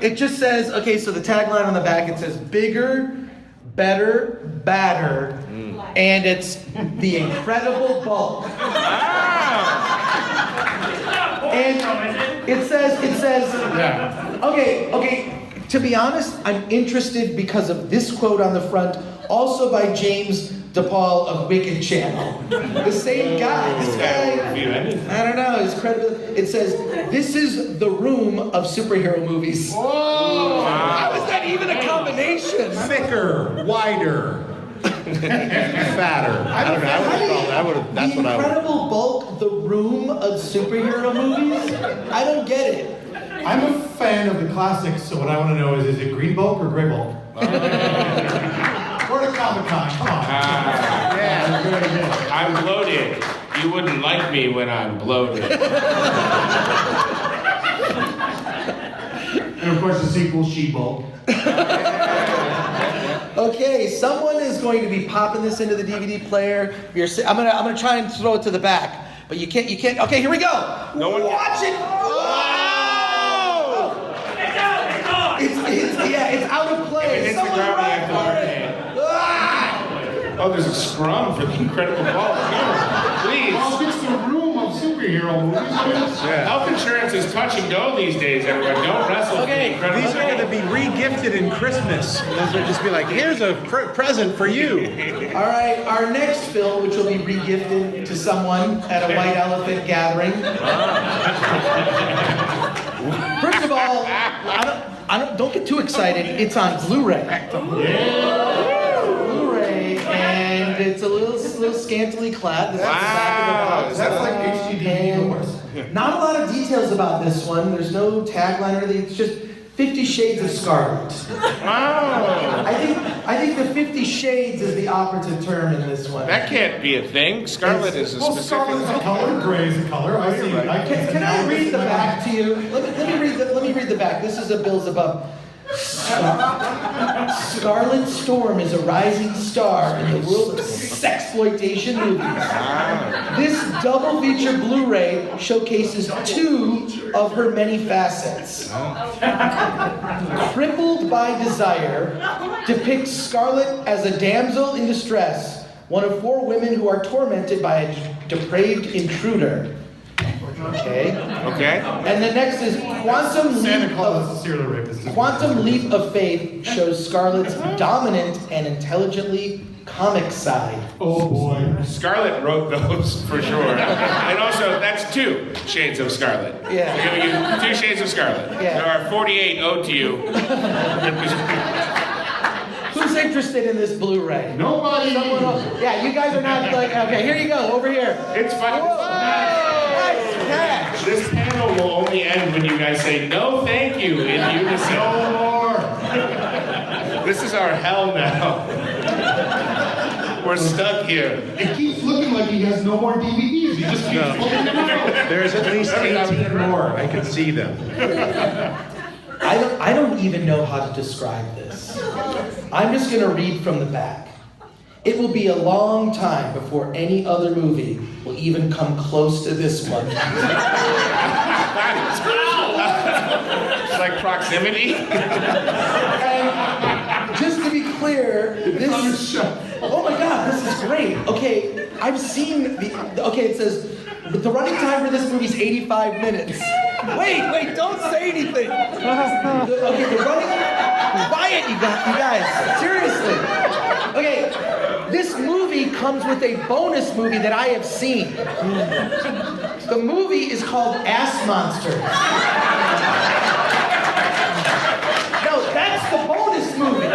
S1: It just says, so the tagline on the back, it says bigger, better, badder, and it's the Incredible Bulk. And it says. Okay. To be honest, I'm interested because of this quote on the front, also by James DePaul of Wicked Channel. The same guy. This guy, I don't know, his credibility. It says, "This is the room of superhero movies."
S4: Whoa!
S1: How is that even a combination?
S5: Thicker, wider, fatter. I don't know. I would have. That's
S1: the
S5: what I would.
S1: Incredible Bulk, the room of superhero movies? I don't get it.
S3: I'm a fan of the classics, so what I want to know is it Green Bulk or Gray Bulk? Or the Comicon, come on.
S5: Yeah, very good.
S2: I'm bloated. You wouldn't like me when I'm bloated.
S7: And of course the sequel, She-Bulk.
S1: Okay, someone is going to be popping this into the DVD player. I'm gonna try and throw it to the back, but you can't. Okay, here we go.
S2: No one
S1: Watch it. It's out of play.
S2: If it hits the
S1: Someone
S2: ground, we
S1: run
S2: have to
S1: for
S2: learn
S1: it.
S2: it.
S1: Ah!
S2: Oh, there's a scrum for the Incredible Bulk. Please.
S7: Well, it's the room of superhero movies.
S2: Health insurance is touch and go these days, everyone. Don't wrestle for the
S1: Okay,
S2: Incredible
S5: These are
S2: Bulk.
S5: going to be re-gifted in Christmas. Those will just be like, here's a present for you.
S1: All right, our next film, which will be re-gifted to someone at a white elephant gathering. First of all, don't get too excited. It's on Blu-ray. Blu-ray, and it's a little scantily clad. This is the back of the box.
S3: That's like HDD doors.
S1: Not a lot of details about this one. There's no tagline or anything. It's just 50 Shades of Scarlet. I think the 50 Shades is the operative term in this one.
S2: That can't be a thing. Scarlet is a
S3: Well,
S2: specific.
S3: scarlet is a color, gray is a color. I see.
S1: Can I read the back to you? Let me read the back. This is a Zebub. Scarlet Storm is a rising star in the world of sexploitation movies. This double feature Blu-ray showcases two of her many facets. Crippled by Desire depicts Scarlet as a damsel in distress, one of 4 women who are tormented by a depraved intruder. Okay. And the next is
S3: Santa Claus is a serial rapist.
S1: Quantum Leap of Faith shows Scarlet's dominant and intelligently comic side.
S3: Oh boy.
S2: Scarlet wrote those for sure. And also, that's 2 Shades of Scarlet.
S1: Yeah.
S2: We're giving you 2 Shades of Scarlet.
S1: Yeah.
S2: There are 48 owed to you.
S1: Who's interested in this Blu-ray?
S7: Nobody.
S1: Someone else? Yeah, you guys are not like, okay, here you go, over here.
S2: It's fun.
S1: Nice catch.
S2: This panel will only end when you guys say no thank you in unison.
S7: No more.
S2: This is our hell now. We're stuck here.
S7: It keeps looking like he has no more DVDs. He just keeps pulling them out.
S5: There's at least 18 more. I can see them.
S1: I don't even know how to describe this. I'm just going to read from the back. It will be a long time before any other movie will even come close to this one.
S2: It's like proximity.
S1: And just to be clear, this oh my god, this is great. Okay, I've seen it says the running time for this movie is 85 minutes. Wait, don't say anything. Okay, the running quiet, you guys, seriously. Okay, this movie comes with a bonus movie that I have seen. The movie is called Ass Monster. No, that's the bonus movie.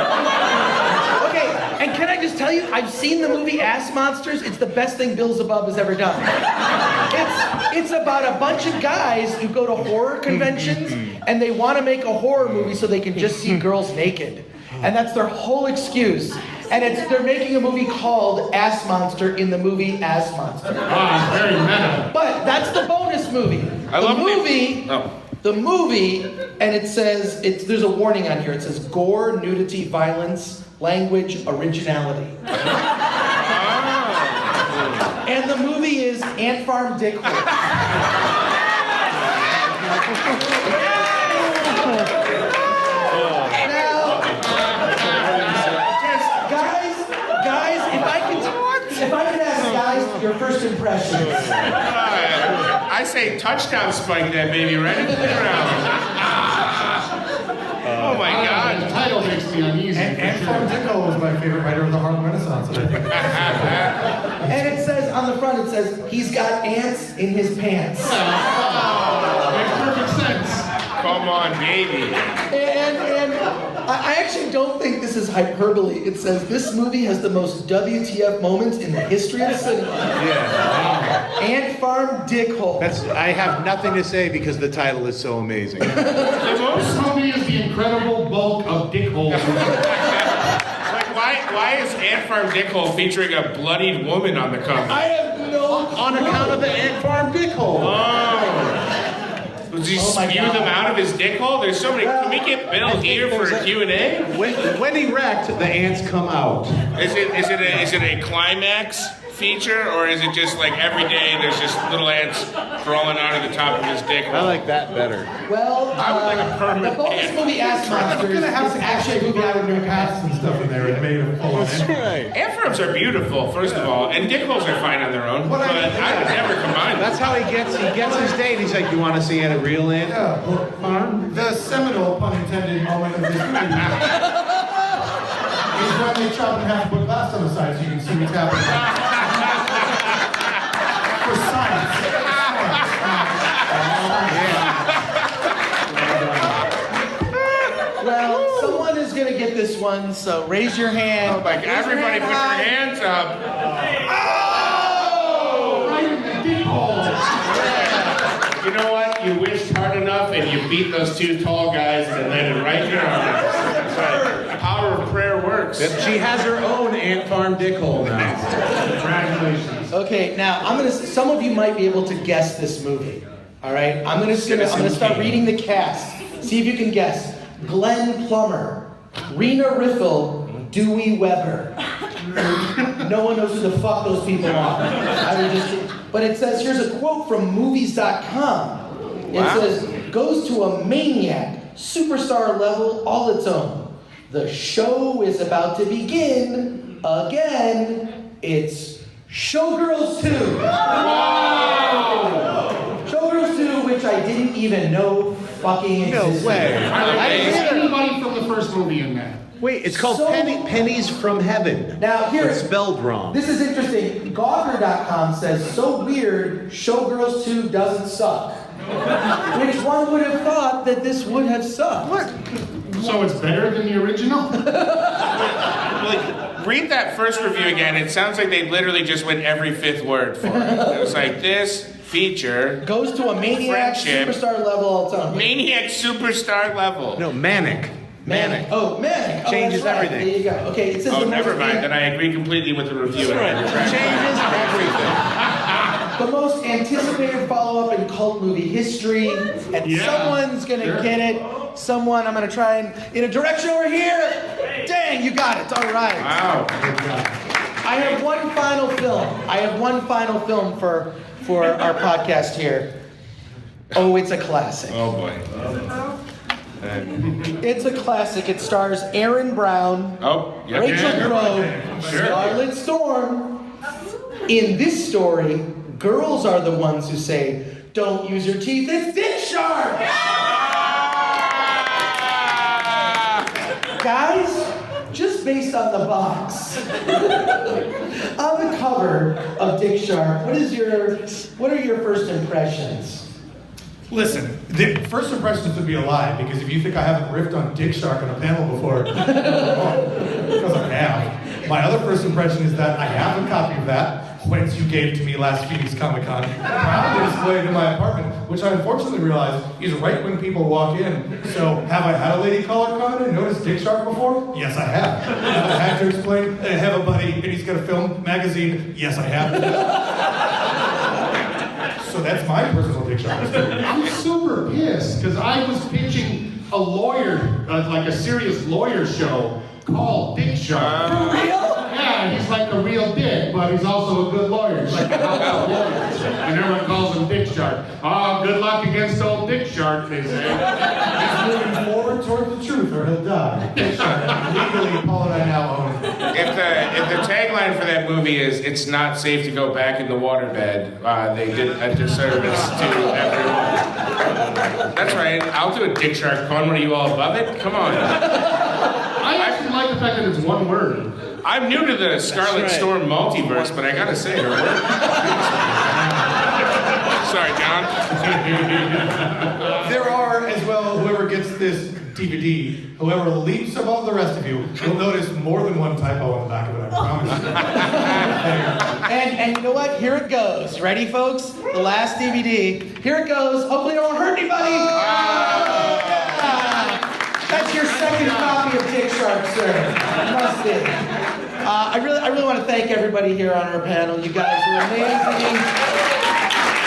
S1: Okay, and can I just tell you, I've seen the movie Ass Monsters. It's the best thing Bill Zebub has ever done. It's about a bunch of guys who go to horror conventions and they want to make a horror movie so they can just see girls naked. And that's their whole excuse. And they're making a movie called Ass Monster in the movie Ass Monster.
S7: Ah, very meta.
S1: But that's the bonus movie. The movie, and it says, there's a warning on here. It says gore, nudity, violence, language, originality. And the movie is Ant Farm Dick Work. Guys, if I could ask guys your first impressions.
S2: I say touchdown spike that baby right into the ground. Oh my
S7: The
S2: God.
S7: title makes me uneasy.
S3: And Farm Dickel was my favorite writer of the Harlem Renaissance, and I think
S1: And it says on the front, it says, he's got ants in his pants.
S7: Makes perfect sense.
S2: Come on, baby.
S1: And I actually don't think this is hyperbole. It says, this movie has the most WTF moments in the history of cinema.
S5: Yeah.
S1: Ant Farm Dickhole.
S5: I have nothing to say because the title is so amazing.
S7: This movie is the incredible bulk of dickholes.
S2: Like, why is Ant Farm Dickhole featuring a bloodied woman on the cover?
S1: I have no
S5: On account of the Ant Farm Dickhole.
S2: Oh. Does he
S1: Oh my
S2: spew
S1: God.
S2: them out of his dickhole? There's so many. Can we get Bill here for a Q&A?
S5: When erect, the ants come out.
S2: Is it a climax feature, or is it just like every day there's just little ants crawling out of the top of his dick?
S5: I like that better.
S1: Well,
S2: I would like a permanent
S1: the bonus
S2: ant.
S1: movie Ass Monsters
S3: we're gonna have
S1: is
S3: to
S1: actually a movie I would
S3: new
S1: recommend.
S3: casts and stuff in there and made a full on
S5: right.
S2: Ant farms are beautiful, first of all, and dickholes are fine on their own, but I would never combine them.
S5: That's how he gets his date. He's like, you want to see a real ant farm?
S3: The seminal, pun intended, moment of this movie is when they chop in half and put glass on the side so you can see what's happening. For science.
S1: Well, someone is going to get this one, so raise your hand.
S2: Oh my God, everybody put your hands up.
S7: Right in the dickhole.
S2: You know what? You wished hard enough and you beat those two tall guys and landed right in your arms. That's right. The power of prayer works.
S5: She has her own Ant Farm Dickhole now.
S7: Congratulations.
S1: Okay, now some of you might be able to guess this movie. All right, I'm gonna start reading the cast. See if you can guess. Glenn Plummer, Rena Riffel, Dewey Weber. No one knows who the fuck those people are. But it says, here's a quote from movies.com. It says, goes to a maniac, superstar level, all its own. The show is about to begin again. It's Showgirls 2. Showgirls 2, which I didn't even know fucking existed.
S5: No way.
S7: Is anybody from the first movie in that?
S5: Wait, it's called
S1: So-
S5: Pennies from Heaven.
S1: Now here,
S5: It's spelled wrong.
S1: this is interesting. Gawker.com says, so weird, Showgirls 2 doesn't suck. Which one would have thought that this would have sucked? What?
S7: So it's better than the original?
S2: Like, read that first review again. It sounds like they literally just went every fifth word for it. It was like, this feature,
S1: Goes to a maniac,
S2: Friendship.
S1: superstar level all the time.
S2: maniac superstar level.
S5: No, manic.
S1: Manic. Oh, manic. Oh,
S5: Changes
S1: that's right.
S5: everything.
S1: There you go. Okay, it says
S2: Oh,
S1: the
S2: never
S1: most
S2: mind. Then I agree completely with the review.
S5: Changes everything.
S1: the most anticipated follow-up in cult movie history, and someone's gonna get it. Someone, I'm gonna try and in a direction over here. Dang, you got it. All right.
S2: Wow.
S1: I have one final film for our podcast here. Oh, it's a classic.
S2: Oh boy.
S1: It's a classic. It stars Aaron Brown,
S2: Oh, yep.
S1: Rachel Crowe,
S2: Sure.
S1: Scarlett Storm. In this story, girls are the ones who say, "Don't use your teeth, it's dick sharp!" Guys, just based on the box, on the cover of Dick Sharp, what are your first impressions?
S3: Listen, the first impressions would be a lie, because if you think I haven't riffed on Dick Shark on a panel before, because I have. My other first impression is that I have a copy of that, whence you gave to me last Phoenix Comicon, proudly displayed in my apartment, which I unfortunately realized is right when people walk in. So, have I had a lady caller come in and notice Dick Shark before? Yes, I have. Have I had to explain that I have a buddy and he's got a film magazine? Yes, I have. So that's my personal Dick Shark experience.
S7: I'm super pissed because I was pitching a lawyer, like a serious lawyer show called Dick Shark.
S1: For real?
S7: Yeah, he's like a real dick, but he's also a good lawyer. He's like a hot lawyer. And everyone calls him Dick Shark. Oh, good luck against old Dick Shark, they say.
S3: He's moving forward toward the truth or he'll die. Dick Shark. Legally, Paul and I now own.
S2: If the tagline for that movie is "It's not safe to go back in the waterbed," they did a disservice to everyone. That's right. I'll do a Dick Shark pun. What are you all above it? Come on.
S7: I actually like the fact that it's one word.
S2: I'm new to the Scarlet Storm multiverse, but I gotta say, her work. Sorry, John.
S3: There are, as well, whoever gets this DVD, whoever leaps above the rest of you, will notice more than one typo on the back of it, I promise you.
S1: And you know what? Here it goes. Ready, folks? The last DVD. Here it goes. Hopefully it won't hurt anybody. That's your second copy of Dick Shark, sir. Must be. I really want to thank everybody here on our panel. You guys were amazing.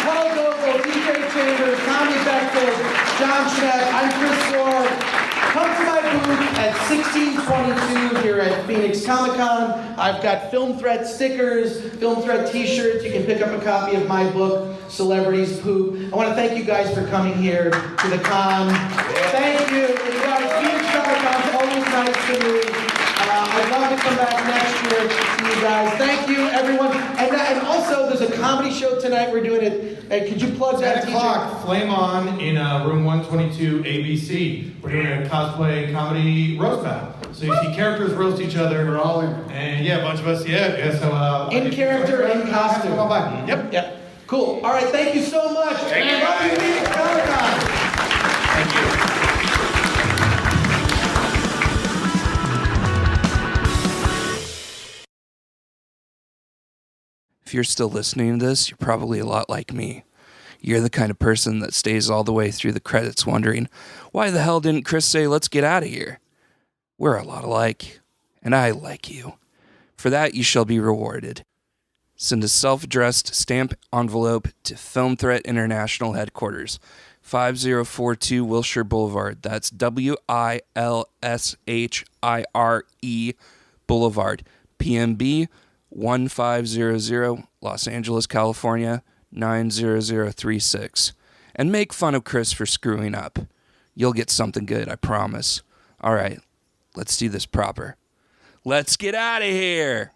S1: Paul Goebel, DJ Chambers, Tommy Bechtold, Jon Schnepp, I'm Chris Ward. Come to my booth at 1622 here at Phoenix Comicon. I've got Film Threat stickers, Film Threat t-shirts. You can pick up a copy of my book, Celebrities Poop. I want to thank you guys for coming here to the con. Thank you. You guys, Phoenix Comicon is always nice to me. I'd love to come back next year to you guys. Thank you, everyone. And also, there's a comedy show tonight. We're doing it. Could you plug that?
S3: 10 o'clock, Flame On in room 122 ABC. We're doing a cosplay comedy roast battle. So you see characters roast each other. We're all in. And yeah, a bunch of us, yeah. So
S1: in character, in costume.
S3: Come on by.
S1: Yep. Cool. All right, thank you so much.
S2: Thank you.
S1: Love you, Phoenix Comicon.
S2: Thank you.
S11: If you're still listening to this, you're probably a lot like me. You're the kind of person that stays all the way through the credits wondering, why the hell didn't Chris say, let's get out of here? We're a lot alike, and I like you. For that, you shall be rewarded. Send a self-addressed stamp envelope to Film Threat International Headquarters, 5042 Wilshire Boulevard. That's WILSHIRE Boulevard, PMB 1500, Los Angeles, California, 90036. And make fun of Chris for screwing up. You'll get something good, I promise. All right, let's do this proper. Let's get out of here!